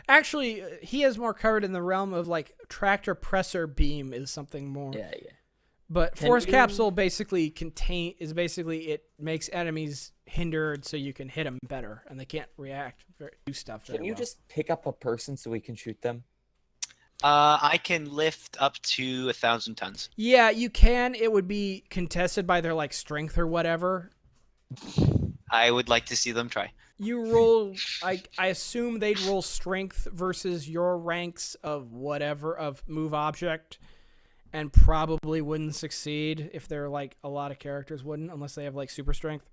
A: Actually, he has more covered in the realm of tractor pressor beam is something more.
C: Yeah.
A: But force capsule basically it makes enemies hindered so you can hit them better and they can't react do stuff.
C: Can you just pick up a person so we can shoot them?
B: I can lift up to 1,000 tons.
A: Yeah, you can. It would be contested by their strength or whatever.
B: I would like to see them try.
A: You roll. I assume they'd roll strength versus your ranks of whatever of move object, and probably wouldn't succeed if they're a lot of characters wouldn't unless they have super strength.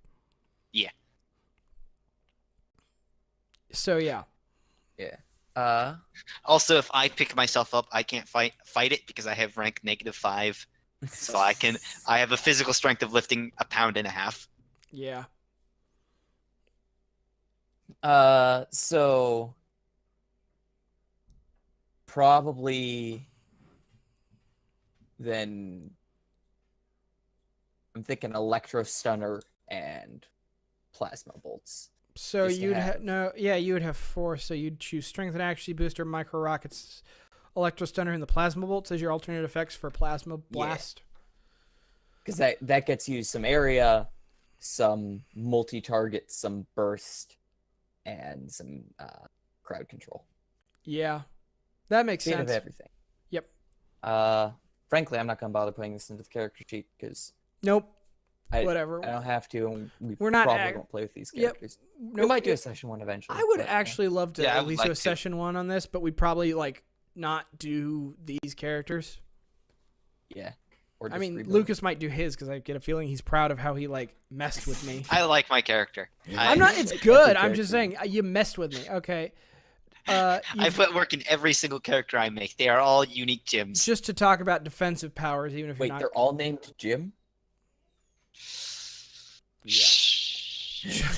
B: Yeah.
A: So yeah.
C: Yeah.
B: Also, if I pick myself up, I can't fight it because I have rank -5. So I have a physical strength of lifting 1.5 pounds.
A: Yeah.
C: So probably then I'm thinking electro stunner and plasma bolts.
A: So you'd you would have 4. So you'd choose strength and accuracy booster, micro rockets, electro stunner, and the plasma bolts as your alternate effects for plasma blast.
C: Because that gets you some area, some multi-target, some burst, and some crowd control.
A: Yeah, that makes sense.
C: Of everything.
A: Yep.
C: Frankly, I'm not gonna bother putting this into the character sheet because
A: nope.
C: Whatever. I don't have to, and
A: we're not
C: probably won't play with these characters.
A: Yep.
C: We might do a session 1 eventually.
A: I would actually love to at least do a
B: to.
A: session 1 on this, but we'd probably not do these characters.
C: Yeah.
A: I mean, Lucas might do his because I get a feeling he's proud of how he messed with me.
B: I like my character.
A: I'm not. It's good. I'm just saying you messed with me. Okay.
B: I put work in every single character I make. They are all unique gems.
A: Just to talk about defensive powers, even if you're not.
C: They're all named Jim?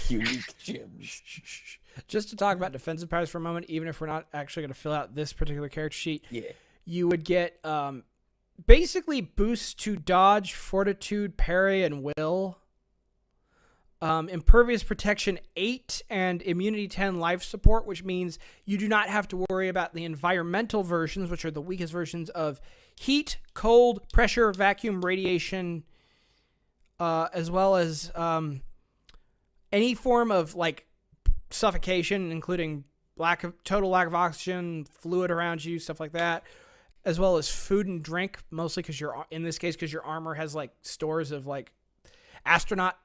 C: Unique gems.
A: Just to talk about defensive powers for a moment, even if we're not actually going to fill out this particular character sheet,
C: Yeah.
A: you would get basically boosts to dodge, fortitude, parry, and will. Impervious protection 8 and immunity 10 life support, which means you do not have to worry about the environmental versions, which are the weakest versions of heat, cold, pressure, vacuum, radiation, as well as any form of like suffocation, including total lack of oxygen, fluid around you, stuff like that, as well as food and drink, mostly because because your armor has like stores of like astronaut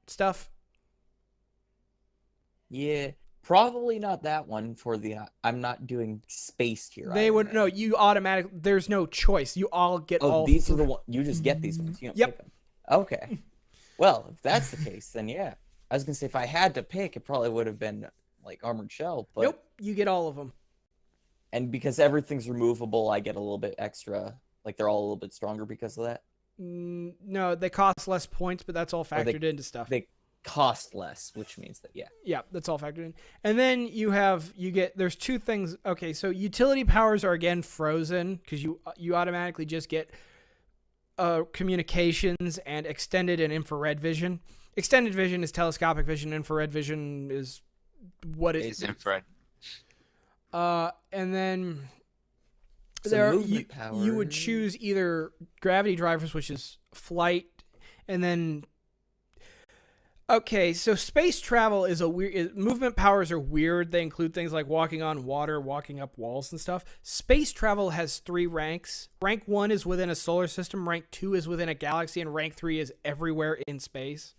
A: stuff.
C: Yeah, probably not that one for the. I'm not doing space tier.
A: They would no. You automatically. There's no choice. You all get all.
C: These are the ones. You just get these ones. You don't pick them. Okay. Well, if that's the case, then yeah. I was gonna say if I had to pick, it probably would have been like Armored Shell. But
A: nope. You get all of them.
C: And because everything's removable, I get a little bit extra. Like they're all a little bit stronger because of that.
A: No, they cost less points, but that's all factored into stuff.
C: They cost less, which means that
A: yeah, that's all factored in. And then there's two things. Okay, so utility powers are again frozen because you automatically just get communications and extended and infrared vision. Extended vision is telescopic vision. Infrared vision is what it is.
B: Infrared.
A: And then
C: power.
A: You would choose either gravity drivers, which is flight, and then okay, so space travel is movement powers are weird. They include things like walking on water, walking up walls and stuff. Space travel has 3 ranks. Rank 1 is within a solar system, rank 2 is within a galaxy, and rank 3 is everywhere in space.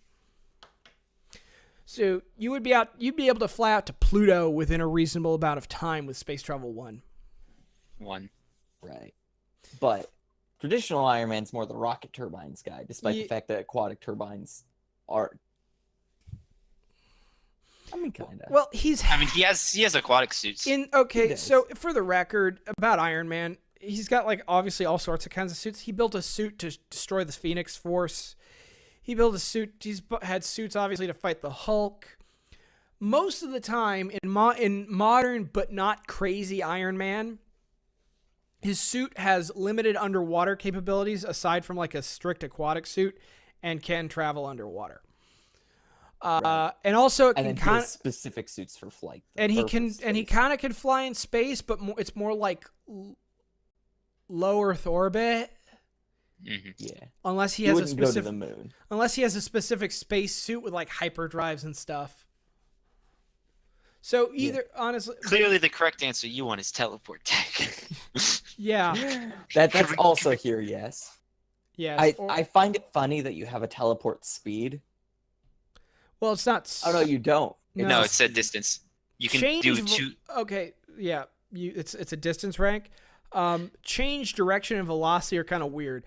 A: So you'd be able to fly out to Pluto within a reasonable amount of time with space travel 1.
C: Right. But traditional Iron Man's more the rocket turbines guy, despite the fact that aquatic turbines are. I mean, kind of.
A: Well,
B: he has aquatic suits.
A: So for the record about Iron Man, he's got like obviously all sorts of kinds of suits. He built a suit to destroy the Phoenix Force. He built a suit. He's had suits obviously to fight the Hulk. Most of the time in modern but not crazy Iron Man, his suit has limited underwater capabilities aside from like a strict aquatic suit, and can travel underwater.
C: Right.
A: And also it
C: and
A: can
C: specific suits for flight.
A: And he kind of can fly in space, but it's more like low Earth orbit.
B: Mm-hmm.
C: Yeah.
A: Unless he has a specific
C: go to the moon.
A: Unless he has a specific space suit with like hyperdrives and stuff. So honestly,
B: clearly the correct answer you want is teleport tech.
A: Yeah.
C: That's also here, yes.
A: Yes.
C: I find it funny that you have a teleport speed.
A: Well, it's not.
C: Oh no, you don't.
B: No, it said distance. You can do 2.
A: Okay, yeah. It's a distance rank. Change direction and velocity are kind of weird.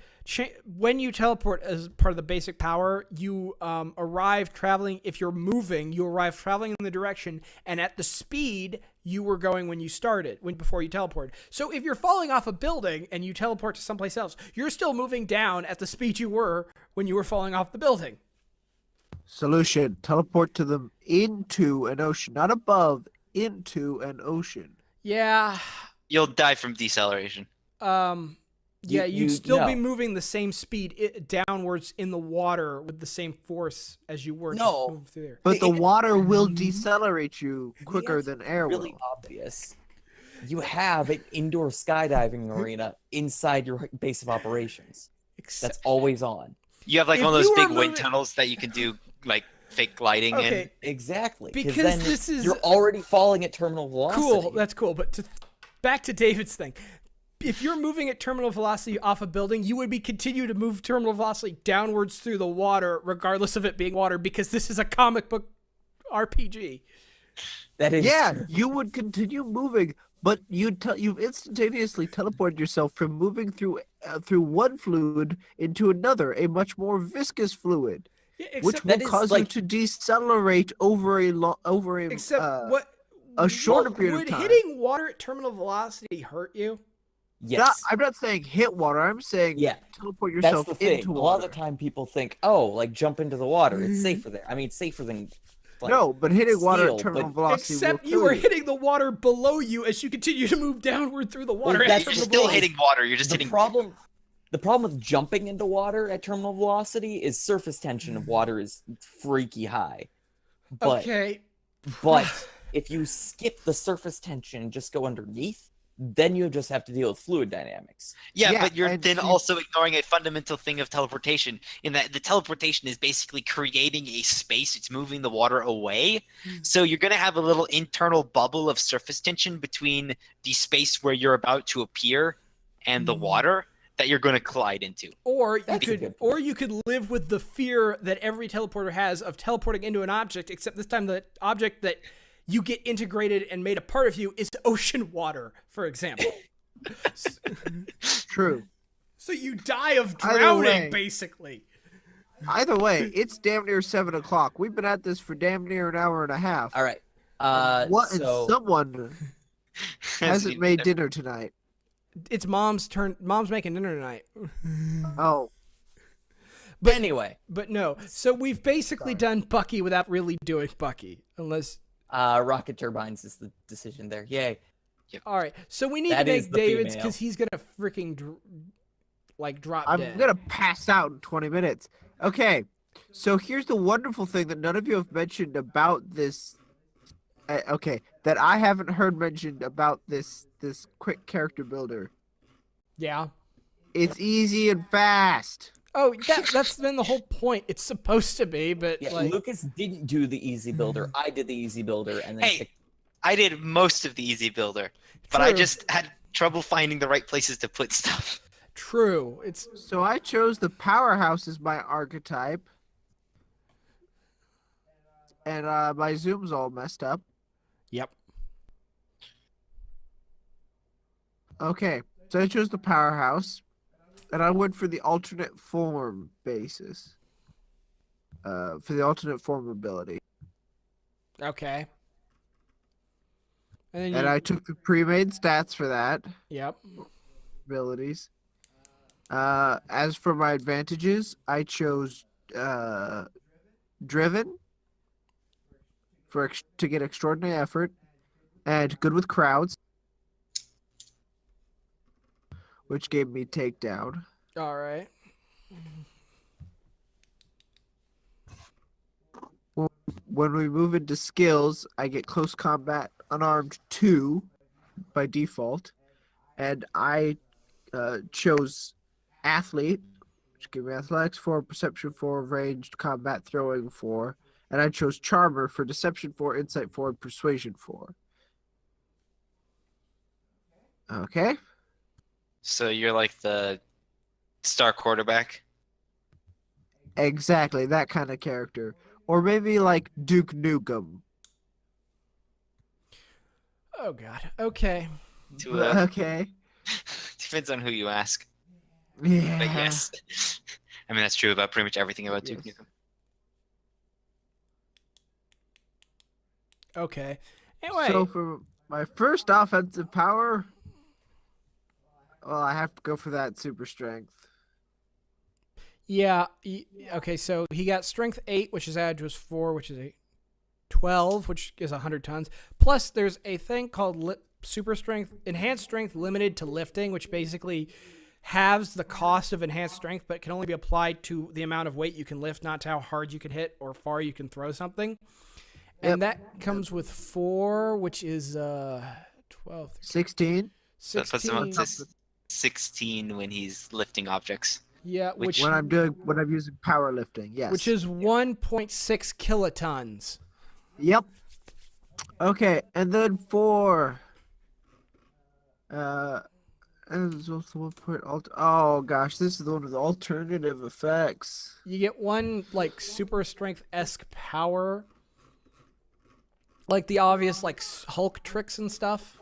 A: When you teleport as part of the basic power, you arrive traveling. If you're moving, you arrive traveling in the direction and at the speed you were going when you started, before you teleport. So if you're falling off a building and you teleport to someplace else, you're still moving down at the speed you were when you were falling off the building.
D: Solution: teleport to them into an ocean, not above, into an ocean.
A: Yeah.
B: You'll die from deceleration.
A: Yeah, you'd still be moving the same speed downwards in the water with the same force as you were.
C: No,
A: move through there.
D: But the water will decelerate you quicker than air will.
C: Really obvious. You have an indoor skydiving arena inside your base of operations. That's always on.
B: You have like one of those big wind tunnels that you can do like fake gliding in.
C: Exactly.
A: Because then
C: you're already falling at terminal velocity.
A: Cool, that's cool. But back to David's thing. If you're moving at terminal velocity off a building, you would continue to move terminal velocity downwards through the water, regardless of it being water, because this is a comic book RPG.
C: That is true.
D: You would continue moving, but you've instantaneously teleported yourself from moving through one fluid into another, a much more viscous fluid, which will cause you to decelerate over a shorter period of time.
A: Would hitting water at terminal velocity hurt you?
C: Yes.
D: I'm not saying hit water. I'm saying
C: Yeah.
D: teleport
C: That's
D: yourself
C: the thing.
D: into
C: A
D: water.
C: lot of the time people think, oh, like jump into the water. It's safer there. I mean, safer than like,
D: no, but hitting water at
C: steel,
D: terminal
C: but-
D: velocity
A: Except
D: will
A: you
D: kill
A: are hitting the water below you as you continue to move downward through the water. at
C: that's
B: You're
C: the
A: terminal
B: still
C: thing.
B: hitting water. You're just
C: the
B: hitting.
C: problem with jumping into water at terminal velocity is surface tension of water is freaky high. But
A: Okay.
C: but if you skip the surface tension and just go underneath, then you just have to deal with fluid dynamics.
B: Yeah,
D: Yeah,
B: but you're
D: and
B: then
D: see-
B: also ignoring a fundamental thing of teleportation, in that the teleportation is basically creating a space. It's moving the water away. So you're going to have a little internal bubble of surface tension between the space where you're about to appear and the water that you're going to collide into.
A: Or you
C: That's a
A: could,
C: good
A: or you could live with the fear that every teleporter has of teleporting into an object, except this time the object that you get integrated and made a part of you is ocean water, for example.
D: True.
A: So you die of
D: Either
A: drowning,
D: way.
A: basically.
D: Either way, it's damn near 7 o'clock. We've been at this for damn near an hour and a half.
C: All right.
D: What? And
C: So
D: someone hasn't made dinner tonight.
A: It's mom's turn. Mom's making dinner tonight.
D: Oh,
C: but anyway,
A: But no. So we've basically done Bucky without really doing Bucky, unless.
C: rocket turbines is the decision there. Yay.
A: All right. So we need
C: That
A: to
C: is
A: make
C: the
A: David's
C: female.
A: because he's gonna freaking drop
D: I'm
A: dead.
D: gonna pass out in 20 minutes. Okay, so here's the wonderful thing that none of you have mentioned about this. Okay, that I haven't heard mentioned about this quick character builder.
A: Yeah.
D: It's easy and fast.
A: Oh, that's been the whole point. It's supposed to be, but
C: Yeah,
A: like,
C: Lucas didn't do the easy builder. I did the easy builder, and then
B: Hey,
C: picked-
B: I did most of the easy builder, but I
A: True.
B: just had trouble finding the right places to put stuff.
A: true. It's
D: So I chose the powerhouse as my archetype, and my zoom's all messed up.
A: yep.
D: Okay, so I chose the powerhouse, and I went for the alternate form basis. For the alternate form ability,
A: Okay. And then
D: and
A: you,
D: I took the pre-made stats for that
A: yep.
D: abilities. As for my advantages, I chose driven to get extraordinary effort, and good with crowds, which gave me takedown.
A: All right.
D: When we move into skills, I get close combat unarmed 2 by default, and I chose athlete, which gave me athletics 4, perception 4, ranged combat throwing 4, and I chose charmer for deception 4, insight 4, and persuasion 4. Okay.
B: So you're like the star quarterback.
D: Exactly, that kind of character. Or maybe like Duke Nukem.
A: Oh God. Okay.
B: To
D: Okay.
B: depends on who you ask.
D: Yeah.
B: But yes, I mean that's true about pretty much everything about Duke
D: Yes.
B: Nukem.
A: Okay. Anyway.
D: So for my first offensive power, well, I have to go for that super strength.
A: Yeah. Okay. So he got strength 8, which is added to his 4, which is a 12, which is 100 tons. Plus, there's a thing called super strength, enhanced strength limited to lifting, which basically halves the cost of enhanced strength, but can only be applied to the amount of weight you can lift, not to how hard you can hit or far you can throw something. And that comes with 4, which is 12,
D: 16.
B: So that puts him up
A: 16.
B: to 16 when he's lifting objects.
A: Yeah, which
D: When I'm using powerlifting, yes.
A: which is 1.6 kilotons.
D: Yep. Okay, and then for and there's also one point oh gosh, this is the one with alternative effects.
A: You get one like super strength-esque power, like the obvious like Hulk tricks and stuff.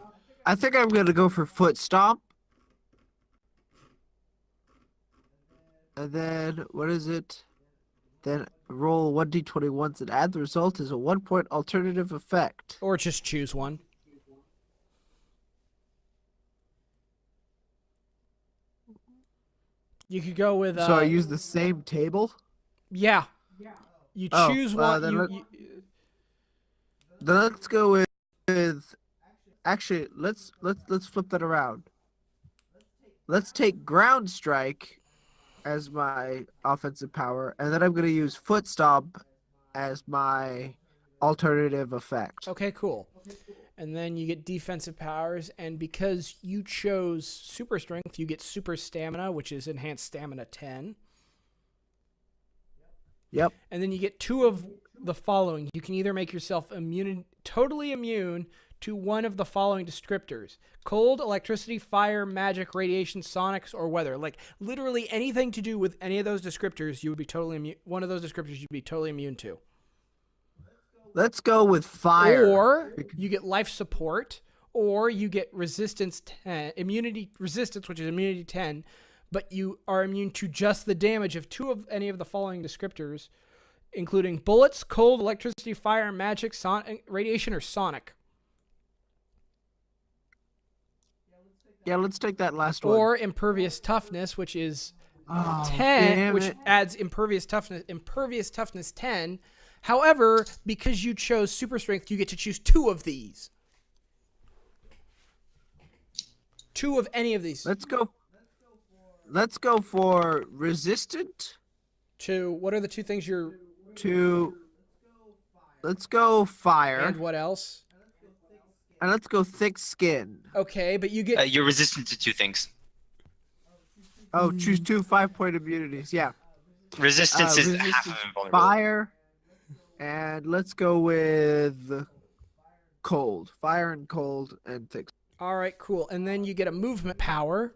D: I think I'm gonna go for foot stomp. And then what is it? Then roll 1d20 once and add the result as a 1-point alternative effect.
A: Or just choose one. You could go with.
D: So I use the same table.
A: Yeah. You
D: Oh,
A: choose one.
D: then Then let's go with. Actually, let's flip that around. Let's take ground strike as my offensive power, and then I'm gonna use foot stomp as my alternative effect.
A: Okay, cool. And then you get defensive powers, and because you chose super strength, you get super stamina, which is enhanced stamina 10.
D: Yep.
A: And then you get 2 of the following. You can either make yourself totally immune to one of the following descriptors: cold, electricity, fire, magic, radiation, sonics, or weather. Like literally anything to do with any of those descriptors, you would be totally immune. One of those descriptors you'd be totally immune to.
D: Let's go with fire.
A: Or you get life support, or you get resistance 10, immunity resistance, which is immunity 10, but you are immune to just the damage of 2 of any of the following descriptors, including bullets, cold, electricity, fire, magic, radiation, or sonic.
D: Yeah, let's take that last one.
A: Or impervious toughness, which is 10,
D: damn
A: which
D: it.
A: adds impervious toughness 10. However, because you chose super strength, you get to choose 2 of these. 2 of any of these.
D: Let's go for resistant
A: What are the 2 things you're...
D: to. Let's go fire.
A: And what else?
D: And let's go thick skin.
A: Okay, but you get...
B: You're resistant to 2 things.
D: Oh, choose 2 5-point immunities. Yeah.
B: Resistance is
D: resistance,
B: half of invulnerability.
D: Fire. And let's go with cold. Fire and cold and thick.
A: All right, cool. And then you get a movement power,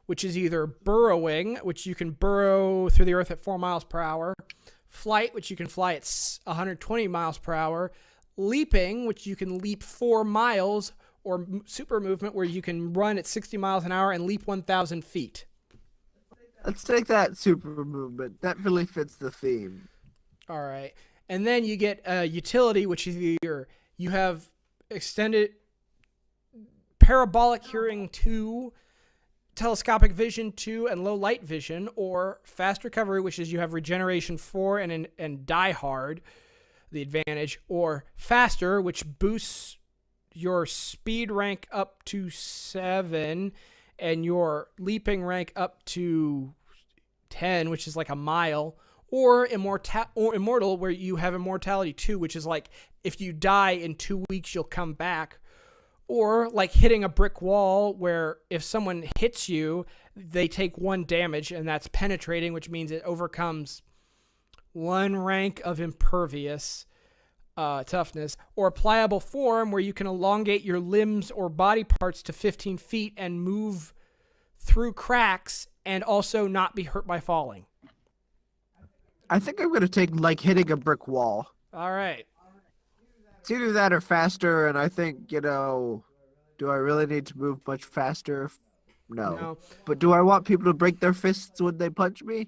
A: which is either burrowing, which you can burrow through the earth at 4 miles per hour. Flight, which you can fly at 120 miles per hour. Leaping, which you can leap 4 miles. Or super movement, where you can run at 60 miles an hour and leap 1,000 feet.
D: Let's take that super movement. That really fits the theme.
A: All right. And then you get utility, which is either you have extended parabolic hearing 2, telescopic vision 2, and low light vision, or fast recovery, which is you have regeneration 4 and die hard, the advantage, or faster, which boosts your speed rank up to 7 and your leaping rank up to 10, which is like a mile. Or immortal, where you have immortality 2, which is like if you die in 2 weeks, you'll come back. Or like hitting a brick wall, where if someone hits you, they take 1 damage, and that's penetrating, which means it overcomes 1 rank of impervious toughness. Or pliable form, where you can elongate your limbs or body parts to 15 feet and move through cracks and also not be hurt by falling.
D: I think I'm going to take, like, hitting a brick wall.
A: All right.
D: It's either that or faster, and I think, do I really need to move much faster? No. But do I want people to break their fists when they punch me?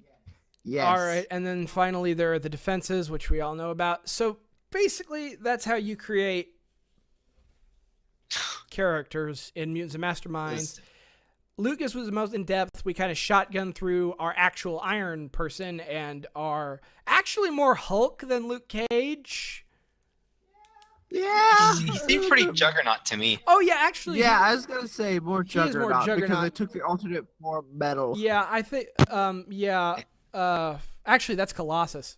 D: Yes.
A: All right. And then finally, there are the defenses, which we all know about. So basically, that's how you create characters in Mutants and Masterminds. Lucas was the most in-depth. We kind of shotgun through our actual Iron person and are actually more Hulk than Luke Cage.
D: Yeah.
B: He seemed pretty Juggernaut to me.
A: Oh, yeah, actually.
D: Yeah, I was going to say more
A: He is more
D: Juggernaut, because
A: Juggernaut.
D: they took the alternate form metal.
A: Yeah, I think, actually, that's Colossus.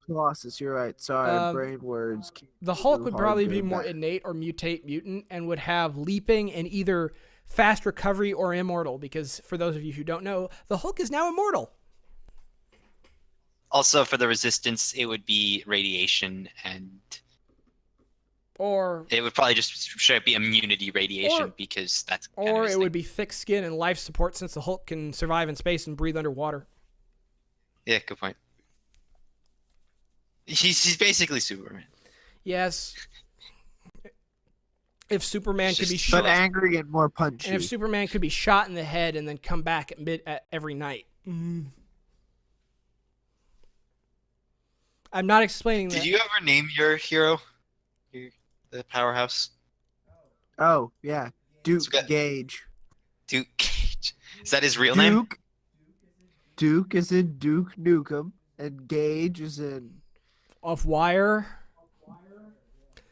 D: Colossus, you're right. Sorry, brain words.
A: The Hulk would
D: hard
A: probably
D: to
A: be
D: go
A: more
D: back.
A: innate or mutate mutant and would have leaping and either fast recovery or immortal, because for those of you who don't know, the Hulk is now immortal.
B: Also, for the resistance, it would be radiation, and
A: Or
B: it would probably just straight up be immunity radiation,
A: Or-
B: because that's kind of
A: or
B: his
A: it
B: thing.
A: would be thick skin and life support, since the Hulk can survive in space and breathe underwater.
B: Yeah, good point. He's basically Superman.
A: Yes. If Superman
B: It's
A: could be
B: just-
A: shot,
D: But angry and more punchy.
A: and if Superman could be shot in the head and then come back at every night. I'm not explaining that.
B: Did you ever name your hero? The powerhouse?
D: Oh, yeah. Duke
B: So we got-
D: Gage.
B: Duke Cage. Is that his real name?
D: Duke Duke is in Duke Nukem, and Gage is in
A: Off Wire.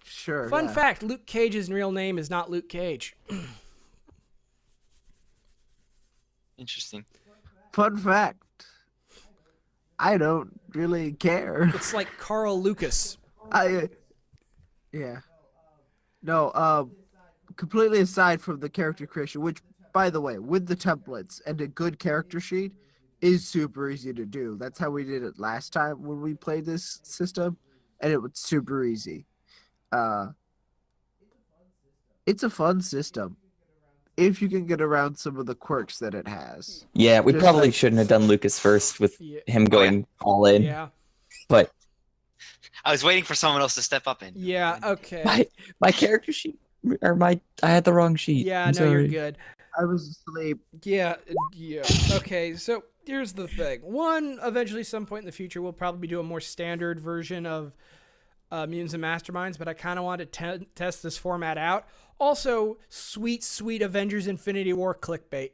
D: sure.
A: Fun
D: yeah.
A: fact: Luke Cage's real name is not Luke Cage.
B: Interesting.
D: Fun fact. I don't really care.
A: It's like Carl Lucas.
D: Yeah. No, completely aside from the character creation, which, by the way, with the templates and a good character sheet, is super easy to do. That's how we did it last time when we played this system, and it was super easy. It's a fun system if you can get around some of the quirks that it has.
C: Yeah, we
D: Just
C: probably
D: like-
C: shouldn't have done Lucas first with
A: Yeah.
C: him going all in.
A: Yeah.
C: But
B: I was waiting for someone else to step up and.
A: Yeah. Okay.
C: my character sheet or I had the wrong sheet.
A: Yeah.
C: I'm
A: No, you're
C: sorry.
A: good.
D: I was asleep.
A: Yeah. Yeah. Okay. So here's the thing. One, eventually, some point in the future, we'll probably do a more standard version of Mutants and Masterminds, but I kind of want to test this format out. Also, sweet, sweet Avengers Infinity War clickbait.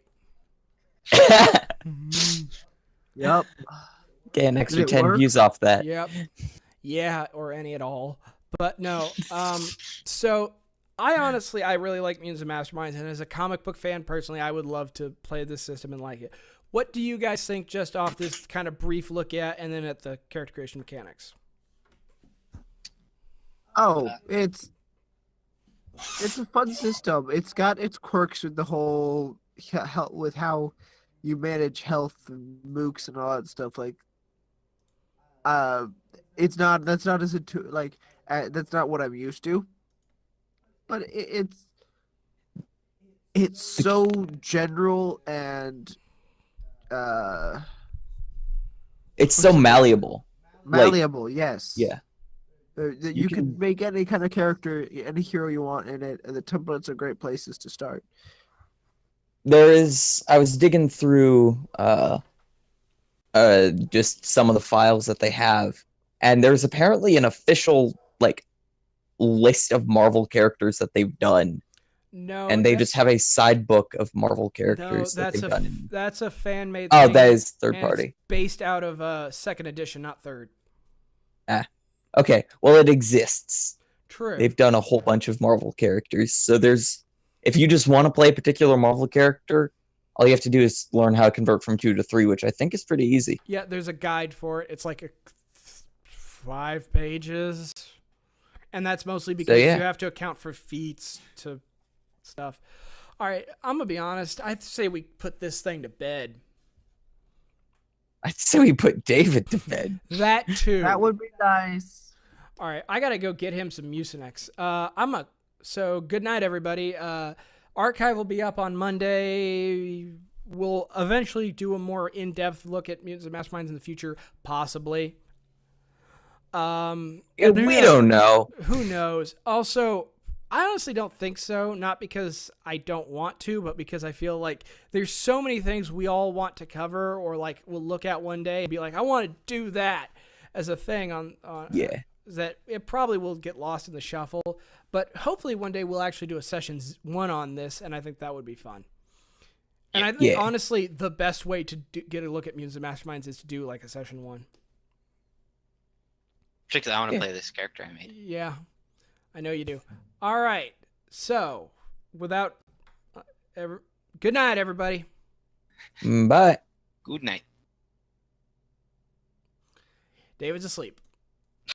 D: Yep.
C: Get an extra
D: Did it
C: 10
D: work?
C: views off that.
A: Yep. Yeah, or any at all. But no. So I really like Mutants and Masterminds, and as a comic book fan, personally, I would love to play this system and like it. What do you guys think just off this kind of brief look at, and then at the character creation mechanics?
D: Oh, it's a fun system. It's got its quirks with the whole with how you manage health and mooks and all that stuff. Like, that's not as that's not what I'm used to. But it's so general and
C: It's so malleable.
D: malleable. Yes.
C: Yeah.
D: That
C: You
D: you can
C: can-
D: make any kind of character, any hero you want in it, and the templates are great places to start.
C: I was digging through just some of the files that they have, and there's apparently an official list of Marvel characters that they've done,
A: No,
C: and they
A: that-
C: just have a side book of Marvel
A: no,
C: characters that
A: that's
C: they've
A: a
C: done.
A: that's a fan made.
C: Oh,
A: thing,
C: that is third
A: and it's
C: party.
A: based out of second edition, not third.
C: Okay, well it exists.
A: True.
C: They've done a whole bunch of Marvel characters, so if you just want to play a particular Marvel character, all you have to do is learn how to convert from 2 to 3, which I think is pretty easy.
A: Yeah, there's a guide for it. It's like 5 pages. And that's mostly because
C: yeah.
A: you have to account for feats to stuff. All right, I'm going to be honest. I'd say we put this thing to bed.
C: I'd say we put David to bed.
A: That too.
D: That would be nice.
A: All right, I got to go get him some Mucinex. So good night, everybody. Archive will be up on Monday. We'll eventually do a more in-depth look at Mutants and Masterminds in the future, possibly.
C: We don't know.
A: Who knows? Also, I honestly don't think so. Not because I don't want to, but because I feel like there's so many things we all want to cover, or we'll look at one day and be like, I want to do that as a thing on
C: Yeah.
A: that it probably will get lost in the shuffle. But hopefully one day we'll actually do a session 1 on this, and I think that would be fun. And I think, honestly, the best way to get a look at Mutants and Masterminds is to do a session 1.
B: Particularly, I want to play this character I made.
A: Yeah, I know you do. All right. So, without... good night, everybody.
C: Bye.
B: Good night.
A: David's asleep.